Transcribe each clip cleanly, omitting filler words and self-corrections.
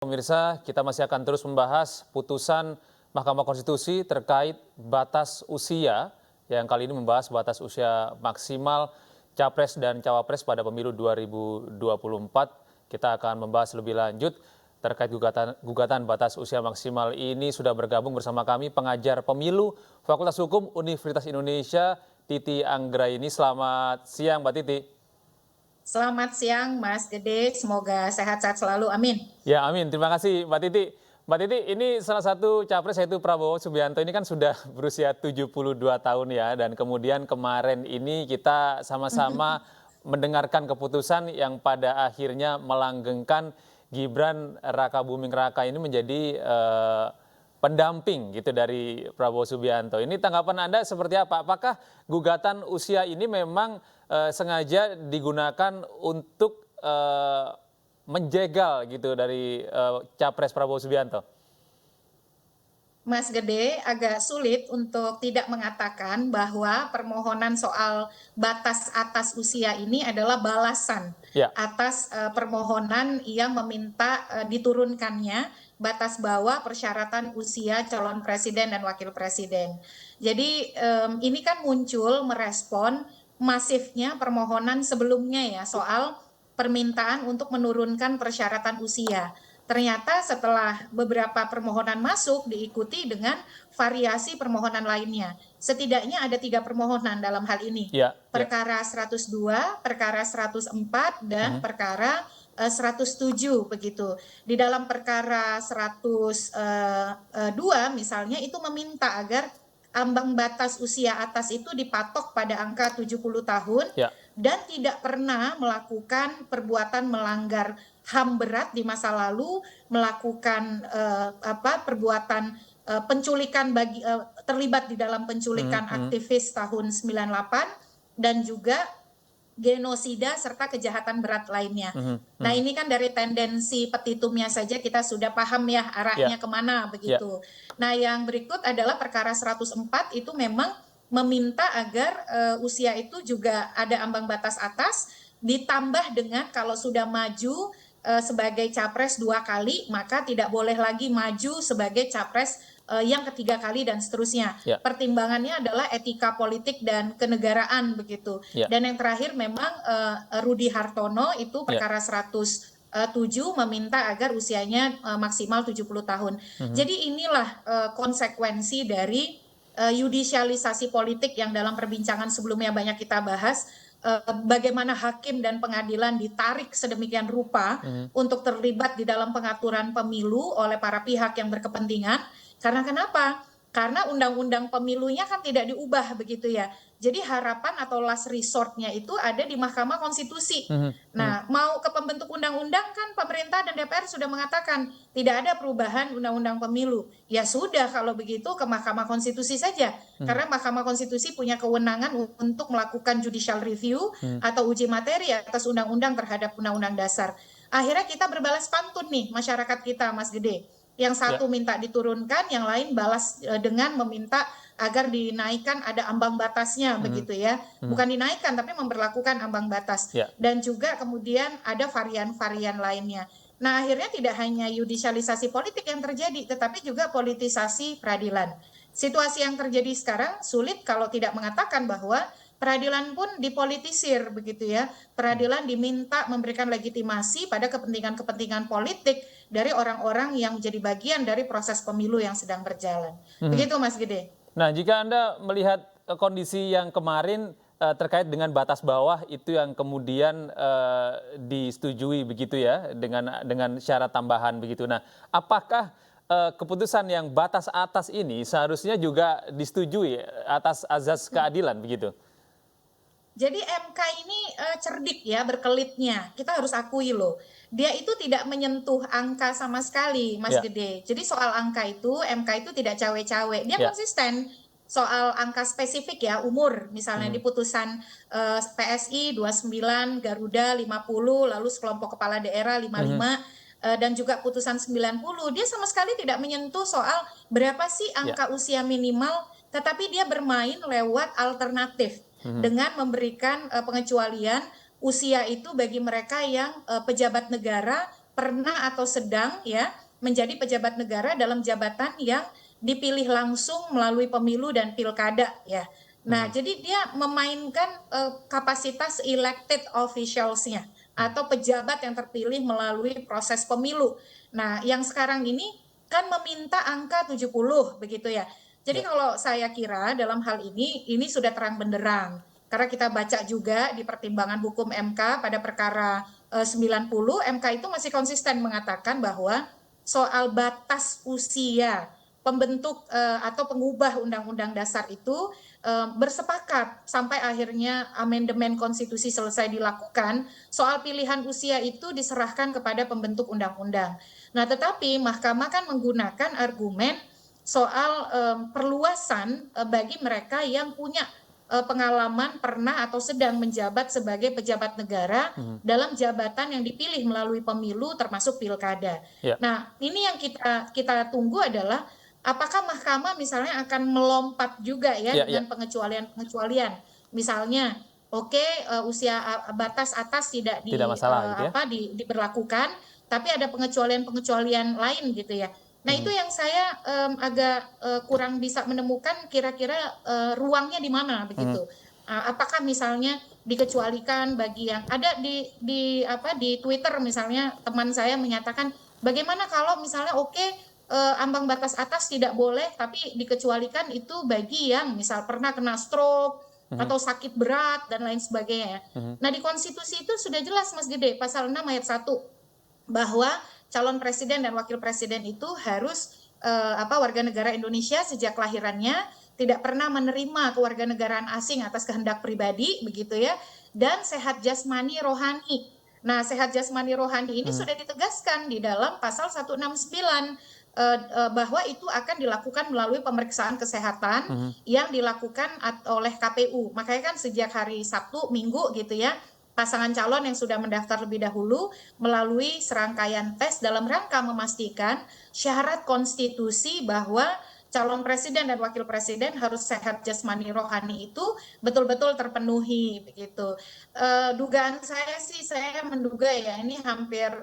Pemirsa, kita masih akan terus membahas putusan Mahkamah Konstitusi terkait batas usia, yang kali ini membahas batas usia maksimal Capres dan Cawapres pada pemilu 2024. Kita akan membahas lebih lanjut terkait gugatan batas usia maksimal ini. Sudah bergabung bersama kami pengajar pemilu Fakultas Hukum Universitas Indonesia, Titi Anggraini. Selamat siang, Mbak Titi. Selamat siang, Mas Gede. Semoga sehat-sehat selalu. Amin. Ya, amin. Terima kasih, Mbak Titi. Mbak Titi, ini salah satu capres yaitu Prabowo Subianto ini kan sudah berusia 72 tahun ya. Dan kemudian kemarin ini kita sama-sama mendengarkan keputusan yang pada akhirnya melanggengkan Gibran Rakabuming Raka ini menjadi pendamping gitu dari Prabowo Subianto. Ini tanggapan Anda seperti apa? Apakah gugatan usia ini memang sengaja digunakan untuk menjegal gitu dari Capres Prabowo Subianto? Mas Gede, agak sulit untuk tidak mengatakan bahwa permohonan soal batas atas usia ini adalah balasan Ya, atas permohonan yang meminta diturunkannya batas bawah persyaratan usia calon presiden dan wakil presiden. Jadi ini kan muncul merespon masifnya permohonan sebelumnya ya soal permintaan untuk menurunkan persyaratan usia. Ternyata setelah beberapa permohonan masuk diikuti dengan variasi permohonan lainnya. Setidaknya ada 3 permohonan dalam hal ini. ya, ya. Perkara 102, perkara 104, dan perkara 107 begitu. Di dalam perkara 102 misalnya itu meminta agar ambang batas usia atas itu dipatok pada angka 70 tahun Ya. dan tidak pernah melakukan perbuatan melanggar HAM berat di masa lalu, melakukan perbuatan penculikan terlibat di dalam penculikan aktivis tahun 98 dan juga genosida serta kejahatan berat lainnya. Nah ini kan dari tendensi petitumnya saja kita sudah paham ya arahnya kemana begitu. Nah yang berikut adalah perkara 104 itu memang meminta agar usia itu juga ada ambang batas atas, ditambah dengan kalau sudah maju sebagai capres 2 kali maka tidak boleh lagi maju sebagai capres yang ketiga kali dan seterusnya. Ya. Pertimbangannya adalah etika politik dan kenegaraan begitu. Ya. Dan yang terakhir memang Rudi Hartono itu perkara 107 meminta agar usianya maksimal 70 tahun. Jadi inilah konsekuensi dari yudisialisasi politik yang dalam perbincangan sebelumnya banyak kita bahas. Bagaimana hakim dan pengadilan ditarik sedemikian rupa untuk terlibat di dalam pengaturan pemilu oleh para pihak yang berkepentingan. Karena kenapa? Karena undang-undang pemilunya kan tidak diubah begitu ya. Jadi harapan atau last resortnya itu ada di Mahkamah Konstitusi. Nah, mau ke pembentuk undang-undang kan pemerintah dan DPR sudah mengatakan tidak ada perubahan undang-undang pemilu. Ya sudah kalau begitu ke Mahkamah Konstitusi saja. Karena Mahkamah Konstitusi punya kewenangan untuk melakukan judicial review atau uji materi atas undang-undang terhadap undang-undang dasar. Akhirnya kita berbalas pantun nih masyarakat kita, Mas Gede. Yang satu minta diturunkan, yang lain balas dengan meminta agar dinaikkan ada ambang batasnya begitu ya. Bukan dinaikkan tapi memberlakukan ambang batas. Dan juga kemudian ada varian-varian lainnya. Nah akhirnya tidak hanya yudisialisasi politik yang terjadi tetapi juga politisasi peradilan. Situasi yang terjadi sekarang sulit kalau tidak mengatakan bahwa peradilan pun dipolitisir begitu ya. Peradilan diminta memberikan legitimasi pada kepentingan-kepentingan politik dari orang-orang yang menjadi bagian dari proses pemilu yang sedang berjalan. Begitu Mas Gede. Nah, jika Anda melihat kondisi yang kemarin terkait dengan batas bawah itu yang kemudian disetujui begitu ya dengan syarat tambahan begitu. Nah, apakah keputusan yang batas atas ini seharusnya juga disetujui atas azas keadilan begitu? Jadi MK ini cerdik ya berkelitnya, kita harus akui loh. Dia itu tidak menyentuh angka sama sekali, Mas Gede. Jadi soal angka itu, MK itu tidak cawe-cawe. Dia konsisten soal angka spesifik ya, umur. Misalnya di putusan PSI 29, Garuda 50, lalu sekelompok kepala daerah 55, dan juga putusan 90. Dia sama sekali tidak menyentuh soal berapa sih angka usia minimal, tetapi dia bermain lewat alternatif. Dengan memberikan pengecualian usia itu bagi mereka yang pejabat negara pernah atau sedang ya menjadi pejabat negara dalam jabatan yang dipilih langsung melalui pemilu dan pilkada ya. Nah, jadi dia memainkan kapasitas elected officials-nya atau pejabat yang terpilih melalui proses pemilu. Nah, yang sekarang ini kan meminta angka 70 begitu ya. Jadi kalau saya kira dalam hal ini sudah terang benderang. Karena kita baca juga di pertimbangan hukum MK pada perkara 90, MK itu masih konsisten mengatakan bahwa soal batas usia pembentuk atau pengubah Undang-Undang Dasar itu bersepakat sampai akhirnya amandemen konstitusi selesai dilakukan, soal pilihan usia itu diserahkan kepada pembentuk undang-undang. Nah, tetapi Mahkamah kan menggunakan argumen soal perluasan bagi mereka yang punya pengalaman pernah atau sedang menjabat sebagai pejabat negara dalam jabatan yang dipilih melalui pemilu termasuk pilkada. Nah, ini yang kita tunggu adalah apakah Mahkamah misalnya akan melompat juga ya dengan pengecualian-pengecualian. Misalnya, usia batas atas tidak masalah, diberlakukan, tapi ada pengecualian-pengecualian lain gitu ya. Nah, itu yang saya agak kurang bisa menemukan kira-kira ruangnya di mana begitu. Apakah misalnya dikecualikan bagi yang ada di Twitter misalnya teman saya menyatakan bagaimana kalau misalnya ambang batas atas tidak boleh tapi dikecualikan itu bagi yang misal pernah kena stroke atau sakit berat dan lain sebagainya. Nah, di konstitusi itu sudah jelas Mas Gede pasal 6 ayat 1 bahwa calon presiden dan wakil presiden itu harus warga negara Indonesia sejak kelahirannya, tidak pernah menerima kewarganegaraan asing atas kehendak pribadi begitu ya, dan sehat jasmani rohani. Nah, sehat jasmani rohani ini sudah ditegaskan di dalam pasal 169 bahwa itu akan dilakukan melalui pemeriksaan kesehatan yang dilakukan oleh KPU. Makanya kan sejak hari Sabtu, Minggu gitu ya, pasangan calon yang sudah mendaftar lebih dahulu melalui serangkaian tes dalam rangka memastikan syarat konstitusi bahwa calon presiden dan wakil presiden harus sehat jasmani rohani itu betul-betul terpenuhi begitu. Dugaan saya menduga ya ini hampir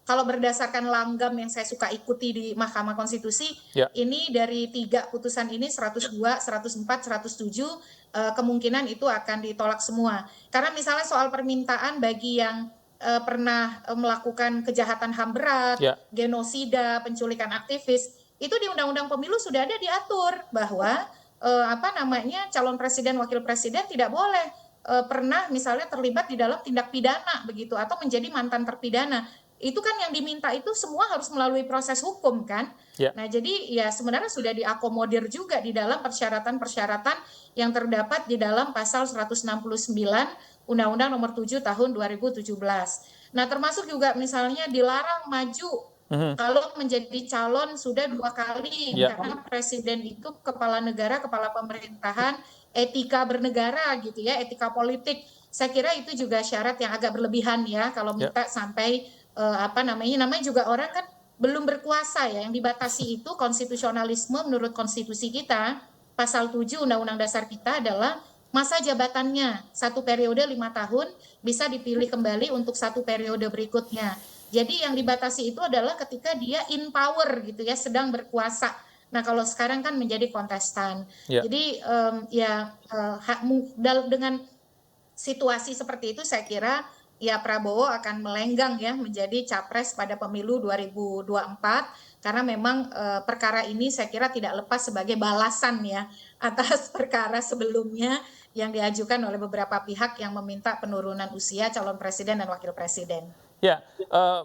kalau berdasarkan langgam yang saya suka ikuti di Mahkamah Konstitusi, ini dari 3 putusan ini 102, 104, 107 kemungkinan itu akan ditolak semua. Karena misalnya soal permintaan bagi yang pernah melakukan kejahatan HAM berat, genosida, penculikan aktivis, itu di Undang-Undang Pemilu sudah ada diatur bahwa calon presiden, wakil presiden tidak boleh pernah misalnya terlibat di dalam tindak pidana begitu atau menjadi mantan terpidana. Itu kan yang diminta itu semua harus melalui proses hukum kan. Nah, jadi ya sebenarnya sudah diakomodir juga di dalam persyaratan-persyaratan yang terdapat di dalam pasal 169 Undang-Undang Nomor 7 Tahun 2017. Nah, termasuk juga misalnya dilarang maju kalau menjadi calon sudah 2 kali karena presiden itu kepala negara, kepala pemerintahan, etika bernegara gitu ya, etika politik. Saya kira itu juga syarat yang agak berlebihan ya kalau minta sampai namanya juga orang kan belum berkuasa ya, yang dibatasi itu konstitusionalisme menurut konstitusi kita pasal 7 Undang-Undang Dasar kita adalah masa jabatannya 1 periode 5 tahun bisa dipilih kembali untuk 1 periode berikutnya. Jadi yang dibatasi itu adalah ketika dia in power gitu ya, sedang berkuasa. Nah, kalau sekarang kan menjadi kontestan. Jadi dengan situasi seperti itu saya kira ya Prabowo akan melenggang ya menjadi capres pada pemilu 2024 karena memang perkara ini saya kira tidak lepas sebagai balasan ya atas perkara sebelumnya yang diajukan oleh beberapa pihak yang meminta penurunan usia calon presiden dan wakil presiden. Ya,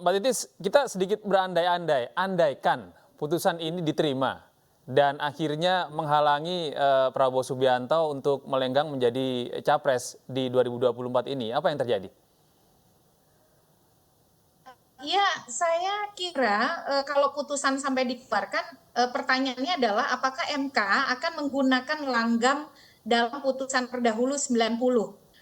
Mbak Titis, kita sedikit berandai-andai, andaikan putusan ini diterima dan akhirnya menghalangi Prabowo Subianto untuk melenggang menjadi capres di 2024 ini, apa yang terjadi? Ya, saya kira kalau putusan sampai dikeluarkan, pertanyaannya adalah apakah MK akan menggunakan langgam dalam putusan terdahulu 90,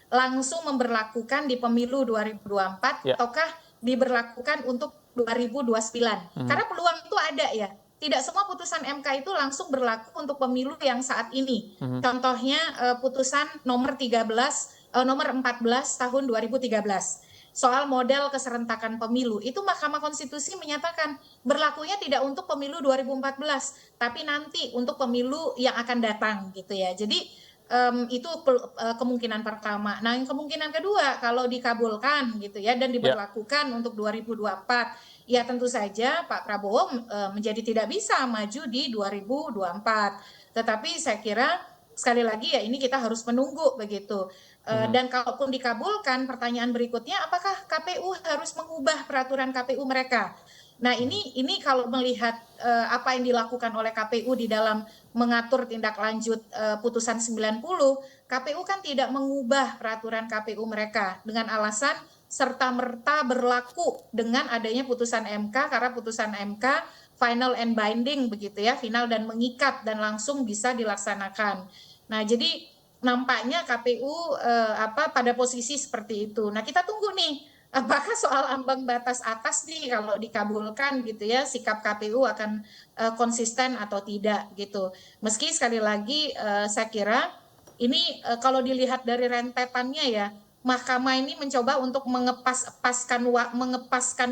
langsung memberlakukan di pemilu 2024, ataukah diberlakukan untuk 2029? Karena peluang itu ada ya. Tidak semua putusan MK itu langsung berlaku untuk pemilu yang saat ini. Contohnya putusan nomor 14 tahun 2013. soal model keserentakan pemilu. Itu Mahkamah Konstitusi menyatakan berlakunya tidak untuk pemilu 2014, tapi nanti untuk pemilu yang akan datang gitu ya. Jadi itu kemungkinan pertama. Nah, yang kemungkinan kedua kalau dikabulkan gitu ya dan Ya. diberlakukan untuk 2024, ya tentu saja Pak Prabowo menjadi tidak bisa maju di 2024. Tetapi saya kira sekali lagi ya ini kita harus menunggu begitu. Dan kalaupun dikabulkan, pertanyaan berikutnya apakah KPU harus mengubah peraturan KPU mereka? Nah, ini kalau melihat apa yang dilakukan oleh KPU di dalam mengatur tindak lanjut putusan 90, KPU kan tidak mengubah peraturan KPU mereka dengan alasan serta-merta berlaku dengan adanya putusan MK, karena putusan MK final and binding begitu ya, final dan mengikat dan langsung bisa dilaksanakan. Nah, jadi nampaknya KPU pada posisi seperti itu. Nah, kita tunggu nih apakah soal ambang batas atas nih kalau dikabulkan gitu ya, sikap KPU akan konsisten atau tidak gitu. Meski sekali lagi saya kira ini kalau dilihat dari rentetannya ya, Mahkamah ini mencoba untuk mengepaskan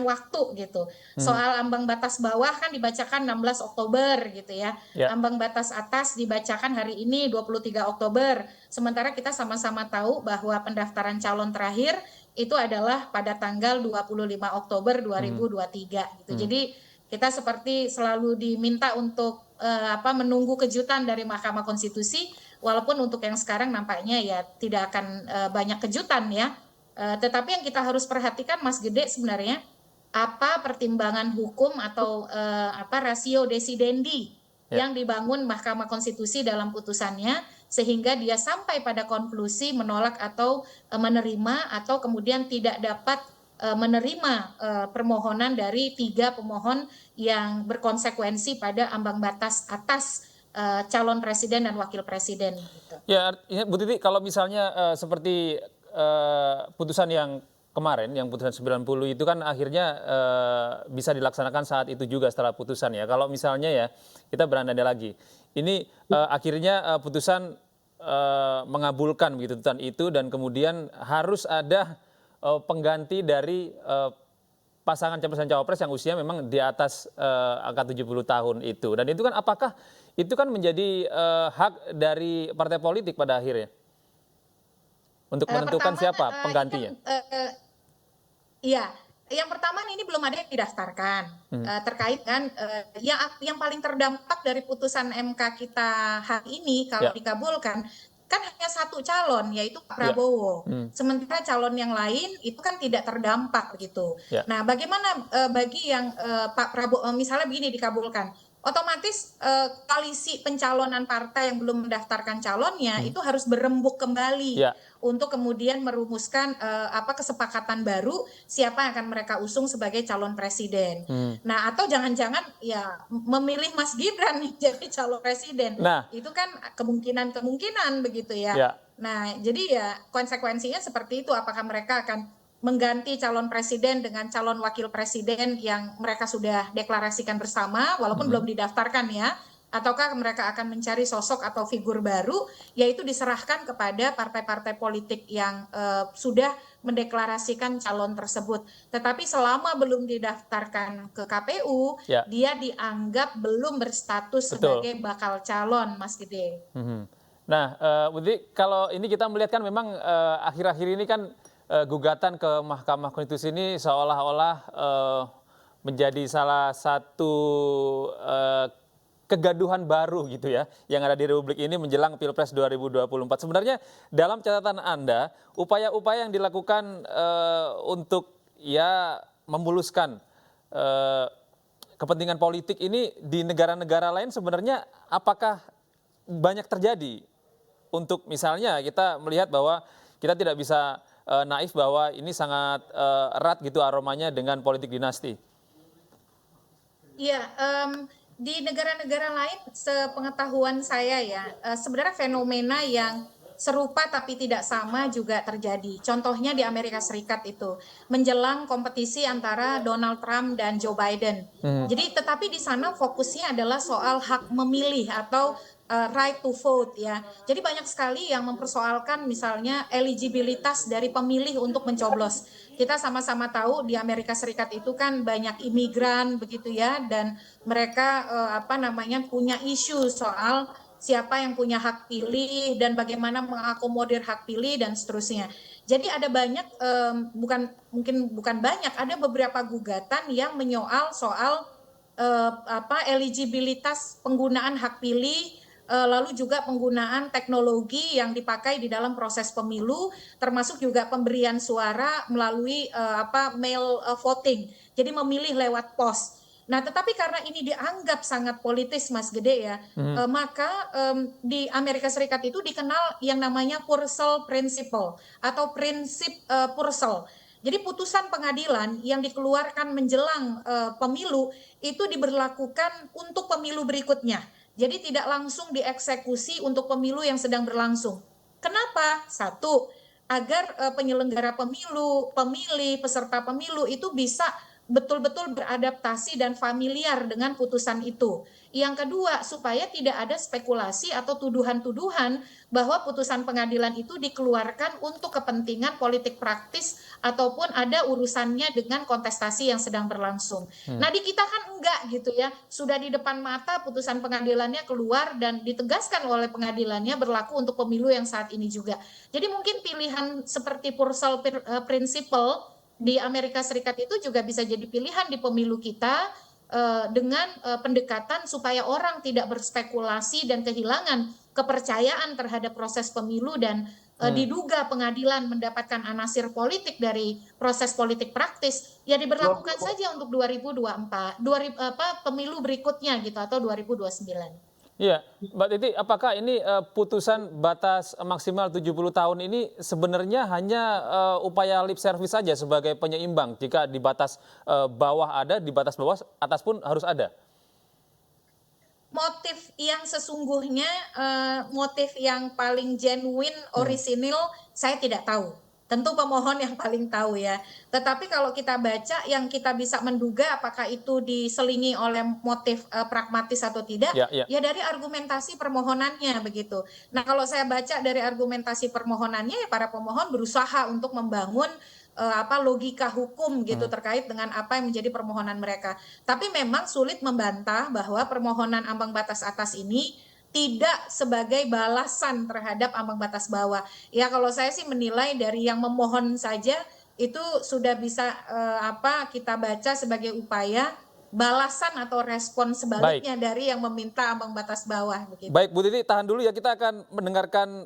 waktu gitu. Soal ambang batas bawah kan dibacakan 16 Oktober gitu ya. Ya. Ambang batas atas dibacakan hari ini 23 Oktober. Sementara kita sama-sama tahu bahwa pendaftaran calon terakhir itu adalah pada tanggal 25 Oktober 2023 gitu. Jadi kita seperti selalu diminta untuk menunggu kejutan dari Mahkamah Konstitusi, walaupun untuk yang sekarang nampaknya ya tidak akan banyak kejutan ya. Tetapi yang kita harus perhatikan Mas Gede sebenarnya apa pertimbangan hukum atau rasio desidendi yang dibangun Mahkamah Konstitusi dalam putusannya sehingga dia sampai pada konklusi menolak atau menerima atau kemudian tidak dapat menerima permohonan dari 3 pemohon yang berkonsekuensi pada ambang batas atas calon presiden dan wakil presiden. Gitu. Ya, artinya Bu Titi, kalau misalnya seperti putusan yang kemarin, yang putusan 90 itu kan akhirnya bisa dilaksanakan saat itu juga setelah putusan ya. Kalau misalnya ya, kita berandai lagi. Ini akhirnya putusan mengabulkan begitu tuntutan itu dan kemudian harus ada pengganti dari pasangan capres dan cawapres yang usia memang di atas angka 70 tahun itu. Dan itu kan apakah itu kan menjadi hak dari partai politik pada akhirnya untuk menentukan siapa penggantinya? Iya, yang pertama ini belum ada yang didaftarkan terkait kan yang paling terdampak dari putusan MK kita hari ini kalau dikabulkan kan hanya satu calon yaitu Pak Prabowo. Sementara calon yang lain itu kan tidak terdampak begitu. Nah, bagaimana bagi yang Pak Prabowo misalnya begini dikabulkan, otomatis koalisi pencalonan partai yang belum mendaftarkan calonnya itu harus berembuk kembali untuk kemudian merumuskan kesepakatan baru siapa yang akan mereka usung sebagai calon presiden. Nah, atau jangan-jangan ya memilih Mas Gibran nih jadi calon presiden. Nah, itu kan kemungkinan begitu ya. Nah, jadi ya konsekuensinya seperti itu, apakah mereka akan mengganti calon presiden dengan calon wakil presiden yang mereka sudah deklarasikan bersama walaupun belum didaftarkan ya, ataukah mereka akan mencari sosok atau figur baru, yaitu diserahkan kepada partai-partai politik yang sudah mendeklarasikan calon tersebut. Tetapi selama belum didaftarkan ke KPU, dia dianggap belum berstatus sebagai bakal calon, Mas Gede. Nah, Budi, kalau ini kita melihat kan memang akhir-akhir ini kan gugatan ke Mahkamah Konstitusi ini seolah-olah menjadi salah satu kegaduhan baru gitu ya yang ada di Republik ini menjelang Pilpres 2024. Sebenarnya dalam catatan Anda, upaya-upaya yang dilakukan untuk ya memuluskan kepentingan politik ini di negara-negara lain sebenarnya apakah banyak terjadi? Untuk misalnya kita melihat bahwa kita tidak bisa naif bahwa ini sangat erat gitu aromanya dengan politik dinasti. Iya, di negara-negara lain sepengetahuan saya ya, sebenarnya fenomena yang serupa tapi tidak sama juga terjadi. Contohnya di Amerika Serikat itu, menjelang kompetisi antara Donald Trump dan Joe Biden. Jadi tetapi di sana fokusnya adalah soal hak memilih atau right to vote ya. Jadi banyak sekali yang mempersoalkan misalnya eligibilitas dari pemilih untuk mencoblos. Kita sama-sama tahu di Amerika Serikat itu kan banyak imigran begitu ya, dan mereka punya isu soal siapa yang punya hak pilih dan bagaimana mengakomodir hak pilih dan seterusnya. Jadi ada banyak bukan banyak, ada beberapa gugatan yang menyoal soal eligibilitas penggunaan hak pilih, lalu juga penggunaan teknologi yang dipakai di dalam proses pemilu, termasuk juga pemberian suara melalui mail voting. Jadi memilih lewat pos. Nah, tetapi karena ini dianggap sangat politis, Mas Gede ya, maka di Amerika Serikat itu dikenal yang namanya Purcell Principle atau prinsip Purcell. Jadi putusan pengadilan yang dikeluarkan menjelang pemilu itu diberlakukan untuk pemilu berikutnya. Jadi tidak langsung dieksekusi untuk pemilu yang sedang berlangsung. Kenapa? Satu, agar penyelenggara pemilu, pemilih, peserta pemilu itu bisa betul-betul beradaptasi dan familiar dengan putusan itu. Yang kedua, supaya tidak ada spekulasi atau tuduhan-tuduhan bahwa putusan pengadilan itu dikeluarkan untuk kepentingan politik praktis ataupun ada urusannya dengan kontestasi yang sedang berlangsung. Nah, di kita kan enggak gitu ya. Sudah di depan mata putusan pengadilannya keluar dan ditegaskan oleh pengadilannya berlaku untuk pemilu yang saat ini juga. Jadi mungkin pilihan seperti Purcell Principle di Amerika Serikat itu juga bisa jadi pilihan di pemilu kita dengan pendekatan supaya orang tidak berspekulasi dan kehilangan kepercayaan terhadap proses pemilu dan diduga pengadilan mendapatkan anasir politik dari proses politik praktis, ya diberlakukan saja untuk 2024, pemilu berikutnya gitu atau 2029. Iya, Mbak Titi, apakah ini putusan batas maksimal 70 tahun ini sebenarnya hanya upaya lip service saja sebagai penyeimbang jika di batas bawah ada, di batas bawah atas pun harus ada? Motif yang sesungguhnya, motif yang paling genuine, orisinil, saya tidak tahu. Tentu pemohon yang paling tahu ya. Tetapi kalau kita baca yang kita bisa menduga apakah itu diselingi oleh motif pragmatis atau tidak, ya dari argumentasi permohonannya begitu. Nah, kalau saya baca dari argumentasi permohonannya, ya para pemohon berusaha untuk membangun logika hukum gitu terkait dengan apa yang menjadi permohonan mereka. Tapi memang sulit membantah bahwa permohonan ambang batas atas ini tidak sebagai balasan terhadap ambang batas bawah. Ya kalau saya sih menilai dari yang memohon saja itu sudah bisa kita baca sebagai upaya balasan atau respon sebaliknya dari yang meminta ambang batas bawah. Begitu. Baik, Bu Titi, tahan dulu ya, kita akan mendengarkan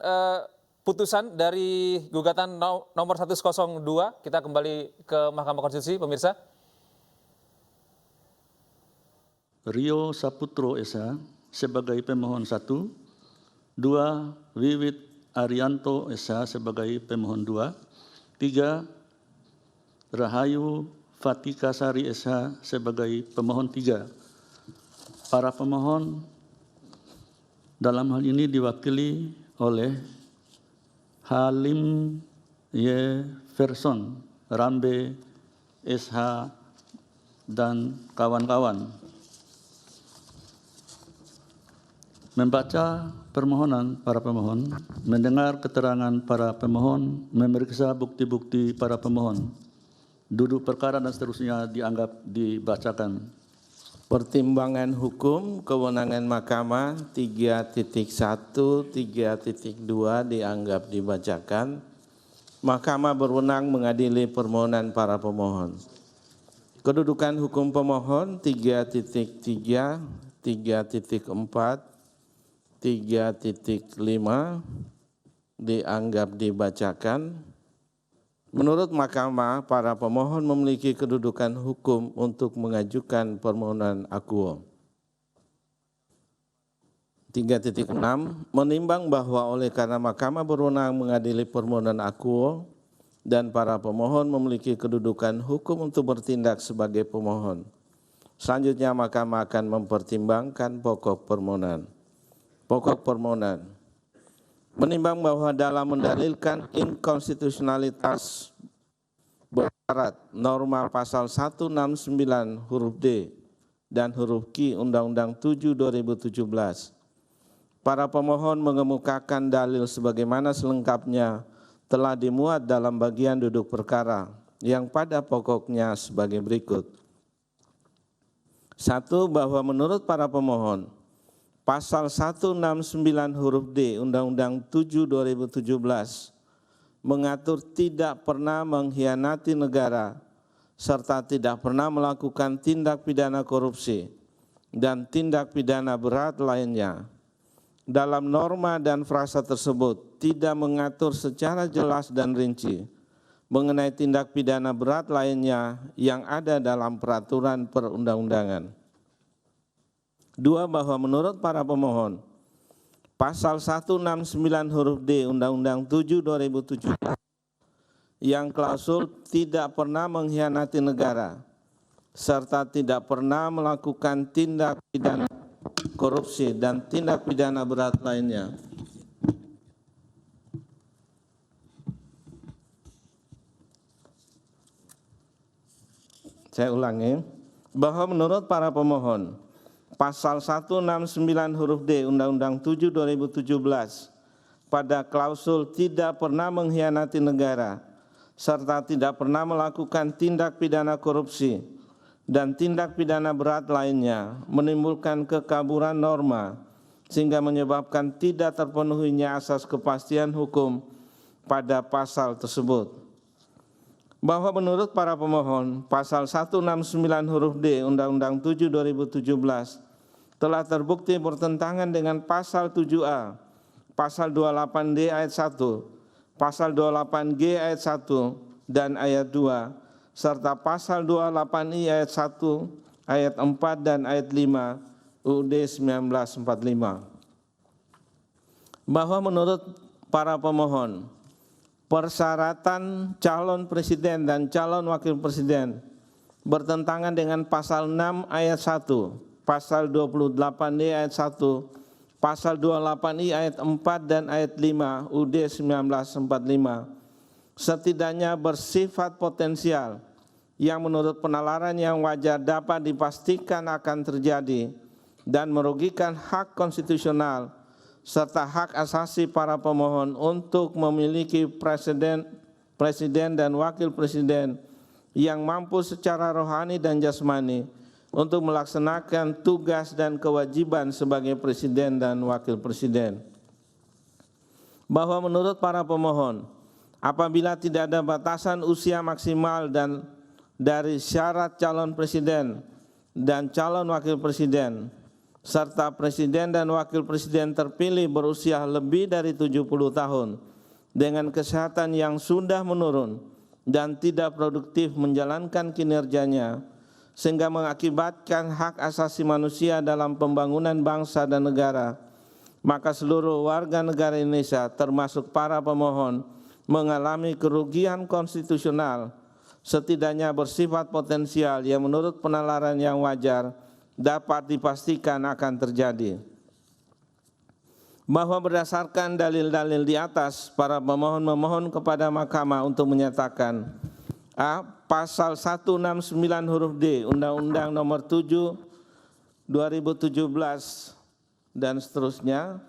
putusan dari gugatan nomor 102. Kita kembali ke Mahkamah Konstitusi, pemirsa. Rio Saputro S.A. sebagai pemohon 1, 2. Wiwit Arianto S.A. sebagai pemohon 2, 3. Rahayu Fatika Sari S.A. sebagai pemohon 3. Para pemohon dalam hal ini diwakili oleh Halim Yeverson, Rambe S.H. dan kawan-kawan. Membaca permohonan para pemohon, mendengar keterangan para pemohon, memeriksa bukti-bukti para pemohon, duduk perkara dan seterusnya dianggap dibacakan. Pertimbangan hukum kewenangan Mahkamah 3.1, 3.2 dianggap dibacakan. Mahkamah berwenang mengadili permohonan para pemohon. Kedudukan hukum pemohon 3.3, 3.4, 3.5 dianggap dibacakan. Menurut Mahkamah, para pemohon memiliki kedudukan hukum untuk mengajukan permohonan akuo. 3.6 menimbang bahwa oleh karena Mahkamah berwenang mengadili permohonan akuo dan para pemohon memiliki kedudukan hukum untuk bertindak sebagai pemohon. Selanjutnya Mahkamah akan mempertimbangkan pokok permohonan. Pokok permohonan menimbang bahwa dalam mendalilkan inkonstitusionalitas bersyarat norma pasal 169 huruf D dan huruf Q Undang-Undang 7 2017, para pemohon mengemukakan dalil sebagaimana selengkapnya telah dimuat dalam bagian duduk perkara yang pada pokoknya sebagai berikut. 1. Bahwa menurut para pemohon, Pasal 169 huruf D Undang-Undang 7 2017 mengatur tidak pernah mengkhianati negara serta tidak pernah melakukan tindak pidana korupsi dan tindak pidana berat lainnya. Dalam norma dan frasa tersebut tidak mengatur secara jelas dan rinci mengenai tindak pidana berat lainnya yang ada dalam peraturan perundang-undangan. 2. Bahwa menurut para pemohon, Pasal 169 huruf D Undang-Undang 7 2017 yang klausul tidak pernah mengkhianati negara serta tidak pernah melakukan tindak pidana korupsi dan tindak pidana berat lainnya. Saya ulangi, bahwa menurut para pemohon, Pasal 169 huruf D Undang-Undang 7 2017 pada klausul tidak pernah mengkhianati negara serta tidak pernah melakukan tindak pidana korupsi dan tindak pidana berat lainnya menimbulkan kekaburan norma sehingga menyebabkan tidak terpenuhinya asas kepastian hukum pada pasal tersebut. Bahwa menurut para pemohon, Pasal 169 huruf D Undang-Undang 7 2017 telah terbukti bertentangan dengan Pasal 7A, Pasal 28D ayat 1, Pasal 28G ayat 1 dan ayat 2, serta Pasal 28I ayat 1, ayat 4 dan ayat 5 UUD 1945. Bahwa menurut para pemohon, persyaratan calon presiden dan calon wakil presiden bertentangan dengan Pasal 6 ayat 1, Pasal 28D ayat 1, Pasal 28I ayat 4 dan ayat 5 UUD 1945 setidaknya bersifat potensial yang menurut penalaran yang wajar dapat dipastikan akan terjadi dan merugikan hak konstitusional serta hak asasi para pemohon untuk memiliki presiden dan wakil presiden yang mampu secara rohani dan jasmani untuk melaksanakan tugas dan kewajiban sebagai presiden dan wakil presiden. Bahwa menurut para pemohon, apabila tidak ada batasan usia maksimal dan dari syarat calon presiden dan calon wakil presiden, serta presiden dan wakil presiden terpilih berusia lebih dari 70 tahun dengan kesehatan yang sudah menurun dan tidak produktif menjalankan kinerjanya, sehingga mengakibatkan hak asasi manusia dalam pembangunan bangsa dan negara, maka seluruh warga negara Indonesia termasuk para pemohon mengalami kerugian konstitusional setidaknya bersifat potensial yang menurut penalaran yang wajar dapat dipastikan akan terjadi. Bahwa berdasarkan dalil-dalil di atas, para pemohon memohon kepada Mahkamah untuk menyatakan A. Pasal 169 huruf D Undang-Undang Nomor 7 2017 dan seterusnya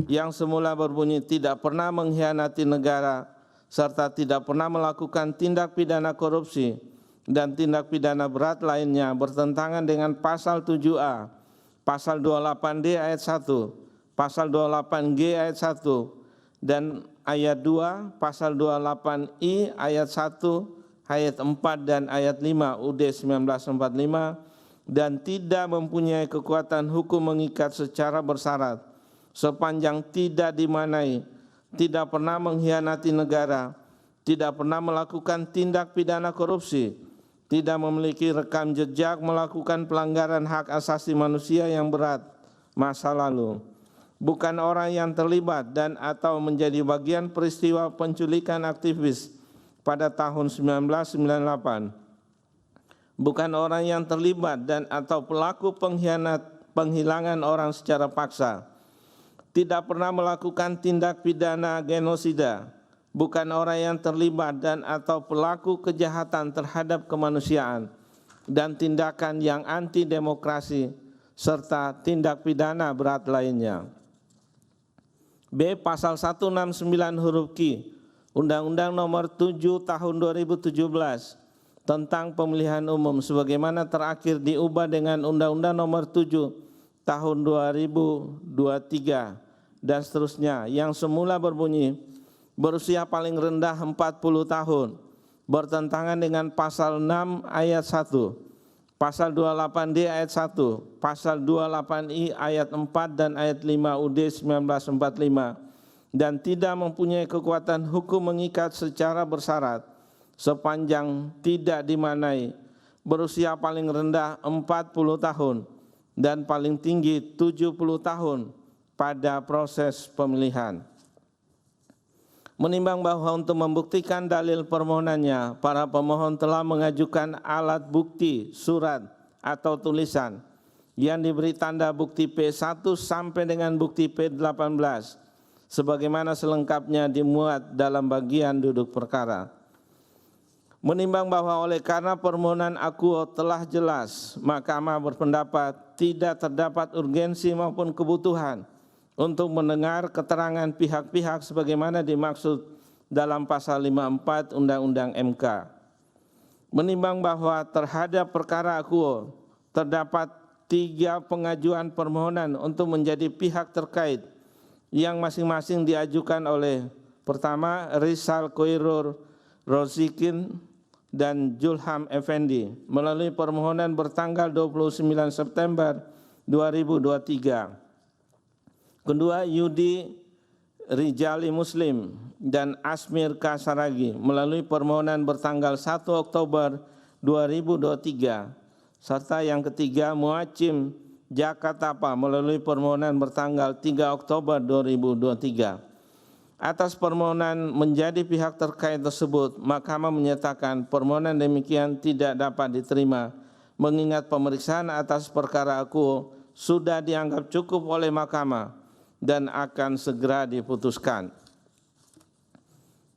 yang semula berbunyi tidak pernah mengkhianati negara serta tidak pernah melakukan tindak pidana korupsi dan tindak pidana berat lainnya bertentangan dengan Pasal 7A, Pasal 28D ayat 1, Pasal 28G ayat 1 dan ayat 2, Pasal 28I ayat 1, ayat 4 dan ayat 5 UUD 1945 dan tidak mempunyai kekuatan hukum mengikat secara bersyarat sepanjang tidak dimanai, tidak pernah mengkhianati negara, tidak pernah melakukan tindak pidana korupsi, tidak memiliki rekam jejak melakukan pelanggaran hak asasi manusia yang berat masa lalu, bukan orang yang terlibat dan atau menjadi bagian peristiwa penculikan aktivis pada tahun 1998, bukan orang yang terlibat dan atau pelaku penghilangan orang secara paksa, tidak pernah melakukan tindak pidana genosida, bukan orang yang terlibat dan atau pelaku kejahatan terhadap kemanusiaan dan tindakan yang anti demokrasi serta tindak pidana berat lainnya. B. Pasal 169 huruf Q Undang-Undang Nomor 7 Tahun 2017 tentang Pemilihan Umum sebagaimana terakhir diubah dengan Undang-Undang Nomor 7 Tahun 2023 dan seterusnya, yang semula berbunyi berusia paling rendah 40 tahun, bertentangan dengan Pasal 6 ayat 1, Pasal 28D ayat 1, Pasal 28I ayat 4 dan ayat 5 UD 1945, dan tidak mempunyai kekuatan hukum mengikat secara bersyarat sepanjang tidak dimaknai berusia paling rendah 40 tahun dan paling tinggi 70 tahun pada proses pemilihan. Menimbang bahwa untuk membuktikan dalil permohonannya, para pemohon telah mengajukan alat bukti surat atau tulisan yang diberi tanda bukti P1 sampai dengan bukti P18 sebagaimana selengkapnya dimuat dalam bagian duduk perkara. Menimbang bahwa oleh karena permohonan akuo telah jelas, Mahkamah berpendapat tidak terdapat urgensi maupun kebutuhan untuk mendengar keterangan pihak-pihak sebagaimana dimaksud dalam pasal 54 Undang-Undang MK. Menimbang bahwa terhadap perkara akuo terdapat 3 pengajuan permohonan untuk menjadi pihak terkait yang masing-masing diajukan oleh pertama Rizal Koirur Rozikin dan Julham Effendi melalui permohonan bertanggal 29 September 2023. Kedua, Yudi Rijali Muslim dan Asmir K. Saragi melalui permohonan bertanggal 1 Oktober 2023. Serta yang ketiga, Muacim Jaka Tapa melalui permohonan bertanggal 3 Oktober 2023. Atas permohonan menjadi pihak terkait tersebut, Mahkamah menyatakan permohonan demikian tidak dapat diterima, mengingat pemeriksaan atas perkara akuo sudah dianggap cukup oleh Mahkamah dan akan segera diputuskan.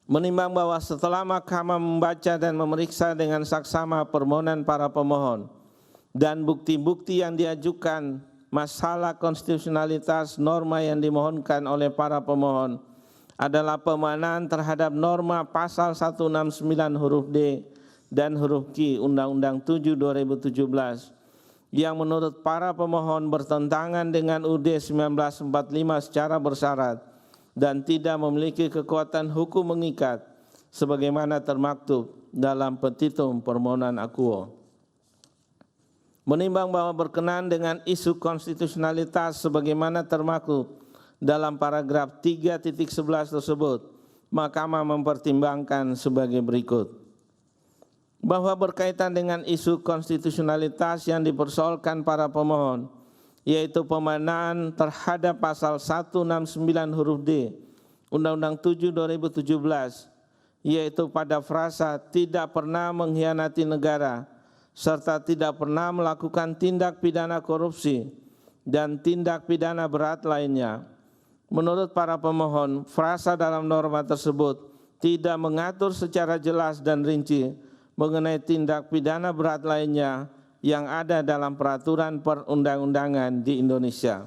Menimbang bahwa setelah Mahkamah membaca dan memeriksa dengan saksama permohonan para pemohon dan bukti-bukti yang diajukan, masalah konstitusionalitas norma yang dimohonkan oleh para pemohon adalah pemaknaan terhadap norma pasal 169 huruf D dan huruf Q Undang-Undang 7 2017 yang menurut para pemohon bertentangan dengan UD 1945 secara bersyarat dan tidak memiliki kekuatan hukum mengikat sebagaimana termaktub dalam petitum permohonan akuo. Menimbang bahwa berkenaan dengan isu konstitusionalitas sebagaimana termaktub dalam paragraf 3.11 tersebut, Mahkamah mempertimbangkan sebagai berikut. Bahwa berkaitan dengan isu konstitusionalitas yang dipersoalkan para pemohon, yaitu pemaknaan terhadap pasal 169 huruf D Undang-Undang 7 2017, yaitu pada frasa tidak pernah mengkhianati negara serta tidak pernah melakukan tindak pidana korupsi dan tindak pidana berat lainnya. Menurut para pemohon, frasa dalam norma tersebut tidak mengatur secara jelas dan rinci mengenai tindak pidana berat lainnya yang ada dalam peraturan perundang-undangan di Indonesia.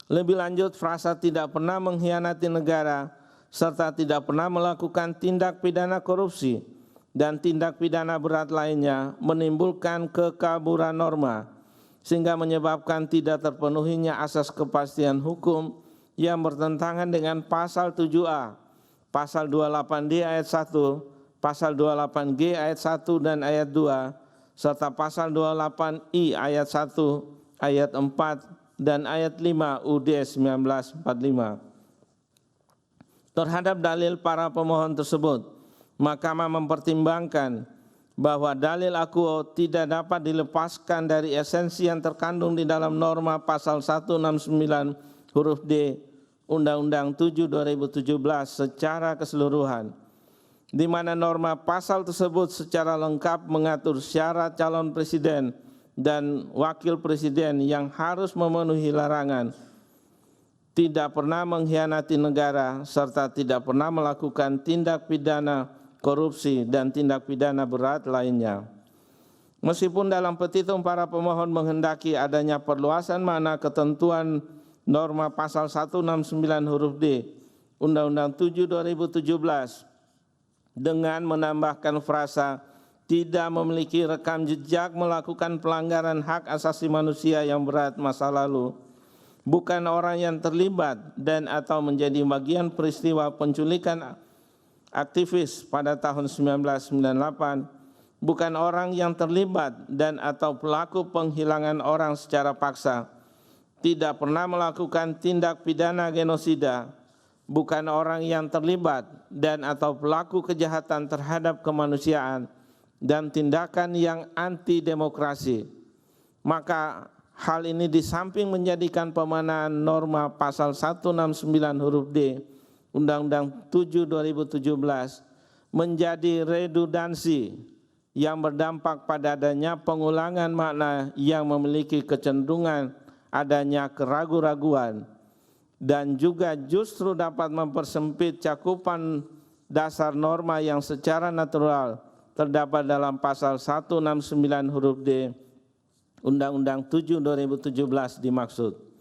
Lebih lanjut, frasa tidak pernah mengkhianati negara serta tidak pernah melakukan tindak pidana korupsi dan tindak pidana berat lainnya menimbulkan kekaburan norma sehingga menyebabkan tidak terpenuhinya asas kepastian hukum yang bertentangan dengan pasal 7A, pasal 28D ayat 1, pasal 28G ayat 1 dan ayat 2, serta pasal 28I ayat 1, ayat 4 dan ayat 5 UD 1945. Terhadap dalil para pemohon tersebut, Mahkamah mempertimbangkan bahwa dalil akuo tidak dapat dilepaskan dari esensi yang terkandung di dalam norma pasal 169 huruf D Undang-Undang 7 2017 secara keseluruhan, di mana norma pasal tersebut secara lengkap mengatur syarat calon presiden dan wakil presiden yang harus memenuhi larangan, tidak pernah mengkhianati negara, serta tidak pernah melakukan tindak pidana korupsi dan tindak pidana berat lainnya. Meskipun dalam petitum para pemohon menghendaki adanya perluasan makna ketentuan norma pasal 169 huruf D Undang-Undang 7 2017 dengan menambahkan frasa tidak memiliki rekam jejak melakukan pelanggaran hak asasi manusia yang berat masa lalu, bukan orang yang terlibat dan atau menjadi bagian peristiwa penculikan aktivis pada tahun 1998, bukan orang yang terlibat dan atau pelaku penghilangan orang secara paksa, tidak pernah melakukan tindak pidana genosida, bukan orang yang terlibat dan atau pelaku kejahatan terhadap kemanusiaan dan tindakan yang anti-demokrasi. Maka hal ini di samping menjadikan pemenahan norma pasal 169 huruf D Undang-Undang 7 2017 menjadi redundansi yang berdampak pada adanya pengulangan makna yang memiliki kecenderungan adanya keraguan-raguan dan juga justru dapat mempersempit cakupan dasar norma yang secara natural terdapat dalam pasal 169 huruf D Undang-Undang 7 2017 dimaksud.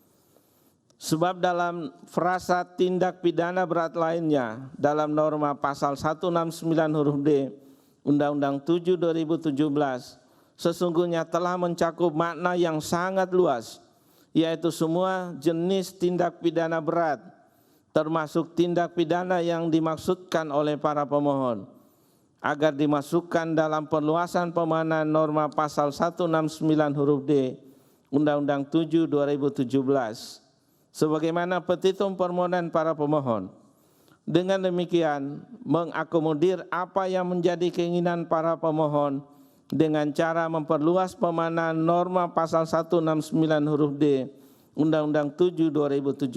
Sebab dalam frasa tindak pidana berat lainnya dalam norma pasal 169 huruf D Undang-Undang 7 2017 sesungguhnya telah mencakup makna yang sangat luas, yaitu semua jenis tindak pidana berat, termasuk tindak pidana yang dimaksudkan oleh para pemohon, agar dimasukkan dalam perluasan pemenahan norma pasal 169 huruf D Undang-Undang 7 2017 sebagaimana petitum permohonan para pemohon. Dengan demikian mengakomodir apa yang menjadi keinginan para pemohon dengan cara memperluas pemenahan norma pasal 169 huruf D Undang-Undang 7 2017.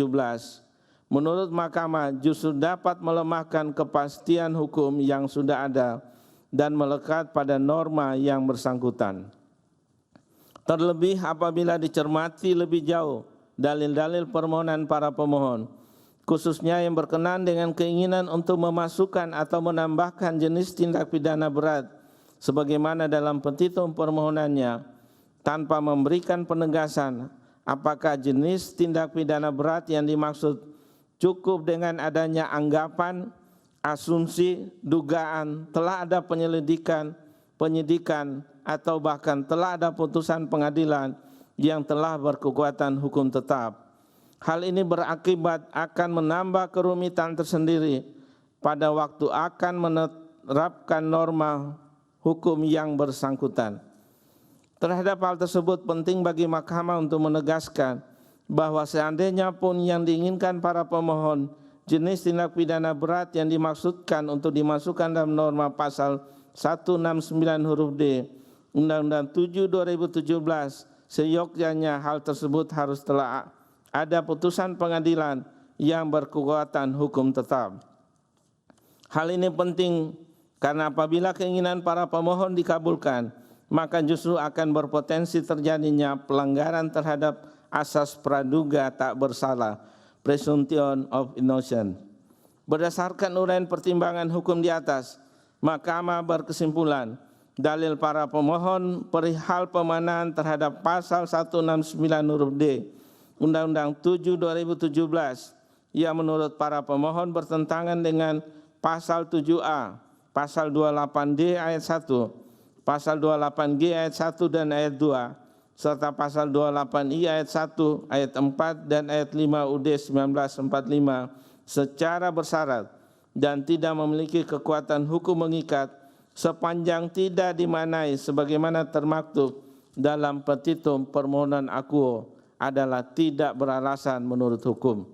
Menurut Mahkamah justru dapat melemahkan kepastian hukum yang sudah ada dan melekat pada norma yang bersangkutan. Terlebih apabila dicermati lebih jauh dalil-dalil permohonan para pemohon, khususnya yang berkenaan dengan keinginan untuk memasukkan atau menambahkan jenis tindak pidana berat sebagaimana dalam petitum permohonannya tanpa memberikan penegasan apakah jenis tindak pidana berat yang dimaksud cukup dengan adanya anggapan, asumsi, dugaan, telah ada penyelidikan, penyidikan, atau bahkan telah ada putusan pengadilan yang telah berkekuatan hukum tetap. Hal ini berakibat akan menambah kerumitan tersendiri pada waktu akan menerapkan norma hukum yang bersangkutan. Terhadap hal tersebut penting bagi Mahkamah untuk menegaskan bahwa seandainya pun yang diinginkan para pemohon jenis tindak pidana berat yang dimaksudkan untuk dimasukkan dalam norma pasal 169 huruf D Undang-Undang 7 2017, seyogyanya hal tersebut harus telah ada putusan pengadilan yang berkekuatan hukum tetap. Hal ini penting karena apabila keinginan para pemohon dikabulkan, maka justru akan berpotensi terjadinya pelanggaran terhadap asas praduga tak bersalah, presumption of innocence. Berdasarkan uraian pertimbangan hukum di atas, Mahkamah berkesimpulan dalil para pemohon perihal pemenahan terhadap pasal 169 huruf D Undang-Undang 7 2017 yang menurut para pemohon bertentangan dengan pasal 7A, pasal 28D ayat 1, pasal 28G ayat 1 dan ayat 2, serta pasal 28I ayat 1, ayat 4 dan ayat 5 UUD 1945 secara bersyarat dan tidak memiliki kekuatan hukum mengikat sepanjang tidak dimaknai sebagaimana termaktub dalam petitum permohonan akuo adalah tidak beralasan menurut hukum.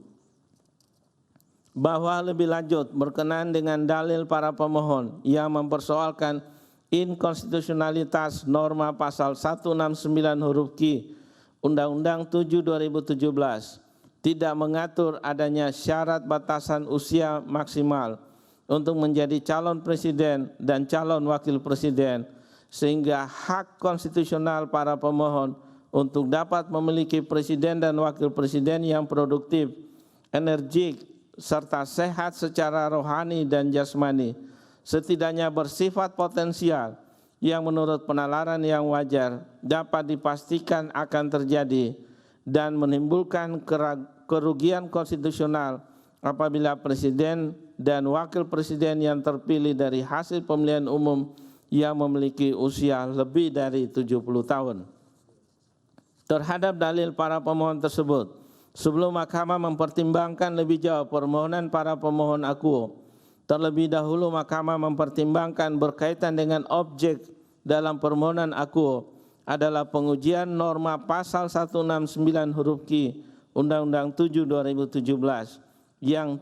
Bahwa lebih lanjut berkenaan dengan dalil para pemohon yang mempersoalkan inkonstitusionalitas norma pasal 169 huruf Q Undang-Undang 7 2017 tidak mengatur adanya syarat batasan usia maksimal untuk menjadi calon presiden dan calon wakil presiden, sehingga hak konstitusional para pemohon untuk dapat memiliki presiden dan wakil presiden yang produktif, energik, serta sehat secara rohani dan jasmani, setidaknya bersifat potensial yang menurut penalaran yang wajar dapat dipastikan akan terjadi dan menimbulkan kerugian konstitusional apabila presiden dan wakil presiden yang terpilih dari hasil pemilihan umum yang memiliki usia lebih dari 70 tahun. Terhadap dalil para pemohon tersebut, sebelum Mahkamah mempertimbangkan lebih jauh permohonan para pemohon akuo, terlebih dahulu Mahkamah mempertimbangkan berkaitan dengan objek dalam permohonan akuo adalah pengujian norma pasal 169 huruf Q Undang-Undang 7 2017 yang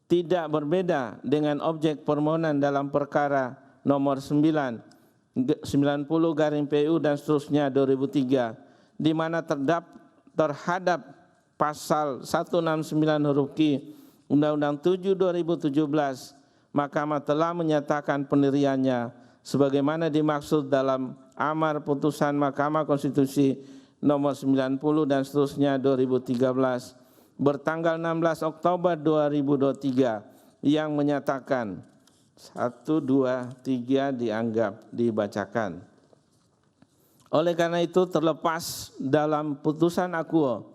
tidak berbeda dengan objek permohonan dalam perkara nomor 90/PU dan seterusnya 2003, di mana terhadap pasal 169 huruf Q Undang-Undang 7 2017 Mahkamah telah menyatakan pendiriannya sebagaimana dimaksud dalam amar putusan Mahkamah Konstitusi nomor 90 dan seterusnya 2013 bertanggal 16 Oktober 2023 yang menyatakan 1, 2, 3 dianggap dibacakan. Oleh karena itu, terlepas dalam putusan akuo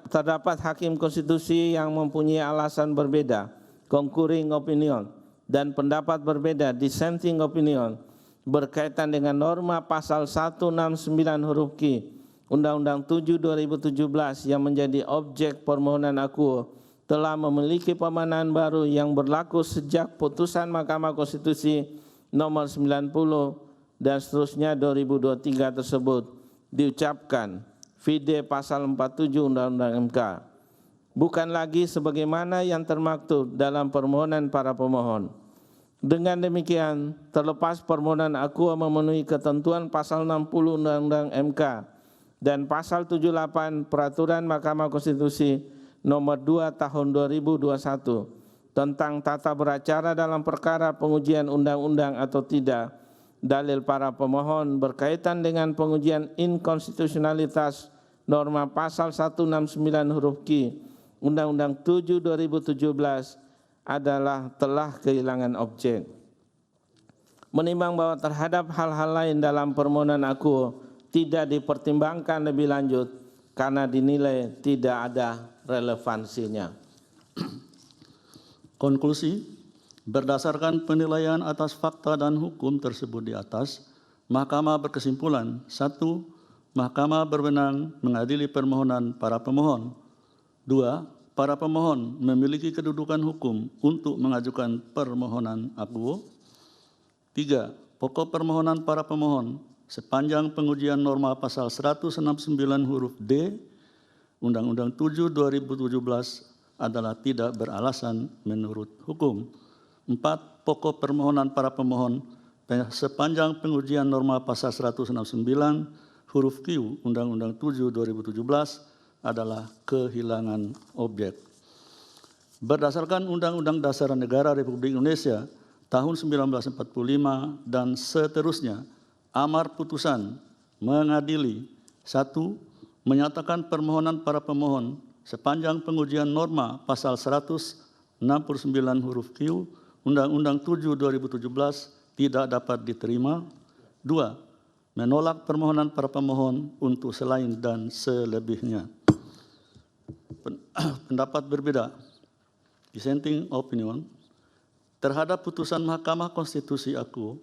terdapat hakim konstitusi yang mempunyai alasan berbeda, concurring opinion, dan pendapat berbeda, dissenting opinion, berkaitan dengan norma pasal 169 huruf Q Undang-Undang 7 2017 yang menjadi objek permohonan akuo telah memiliki pemahaman baru yang berlaku sejak putusan Mahkamah Konstitusi nomor 90 dan seterusnya 2023 tersebut diucapkan vide pasal 47 Undang-Undang MK, bukan lagi sebagaimana yang termaktub dalam permohonan para pemohon. Dengan demikian, terlepas permohonan akuo memenuhi ketentuan pasal 60 Undang-Undang MK dan pasal 78 Peraturan Mahkamah Konstitusi nomor 2 tahun 2021 tentang tata beracara dalam perkara pengujian undang-undang atau tidak, dalil para pemohon berkaitan dengan pengujian inkonstitusionalitas norma pasal 169 huruf Q Undang-Undang 7 2017 adalah telah kehilangan objek. Menimbang bahwa terhadap hal-hal lain dalam permohonan akuo tidak dipertimbangkan lebih lanjut karena dinilai tidak ada relevansinya. Konklusi, berdasarkan penilaian atas fakta dan hukum tersebut di atas, Mahkamah berkesimpulan: 1. Mahkamah berwenang mengadili permohonan para pemohon. 2. Para pemohon memiliki kedudukan hukum untuk mengajukan permohonan akuo. 3. Pokok permohonan para pemohon sepanjang pengujian norma pasal 169 huruf D Undang-Undang 7 2017 adalah tidak beralasan menurut hukum. 4. Pokok permohonan para pemohon sepanjang pengujian norma pasal 169 huruf Q Undang-Undang 7 2017 adalah kehilangan objek. Berdasarkan Undang-Undang Dasar Negara Republik Indonesia tahun 1945 dan seterusnya, amar putusan mengadili: 1. Menyatakan permohonan para pemohon sepanjang pengujian norma pasal 169 huruf Q Undang-Undang 7 2017 tidak dapat diterima. 2. Menolak permohonan para pemohon untuk selain dan selebihnya. Pendapat berbeda, dissenting opinion, terhadap putusan Mahkamah Konstitusi akuo,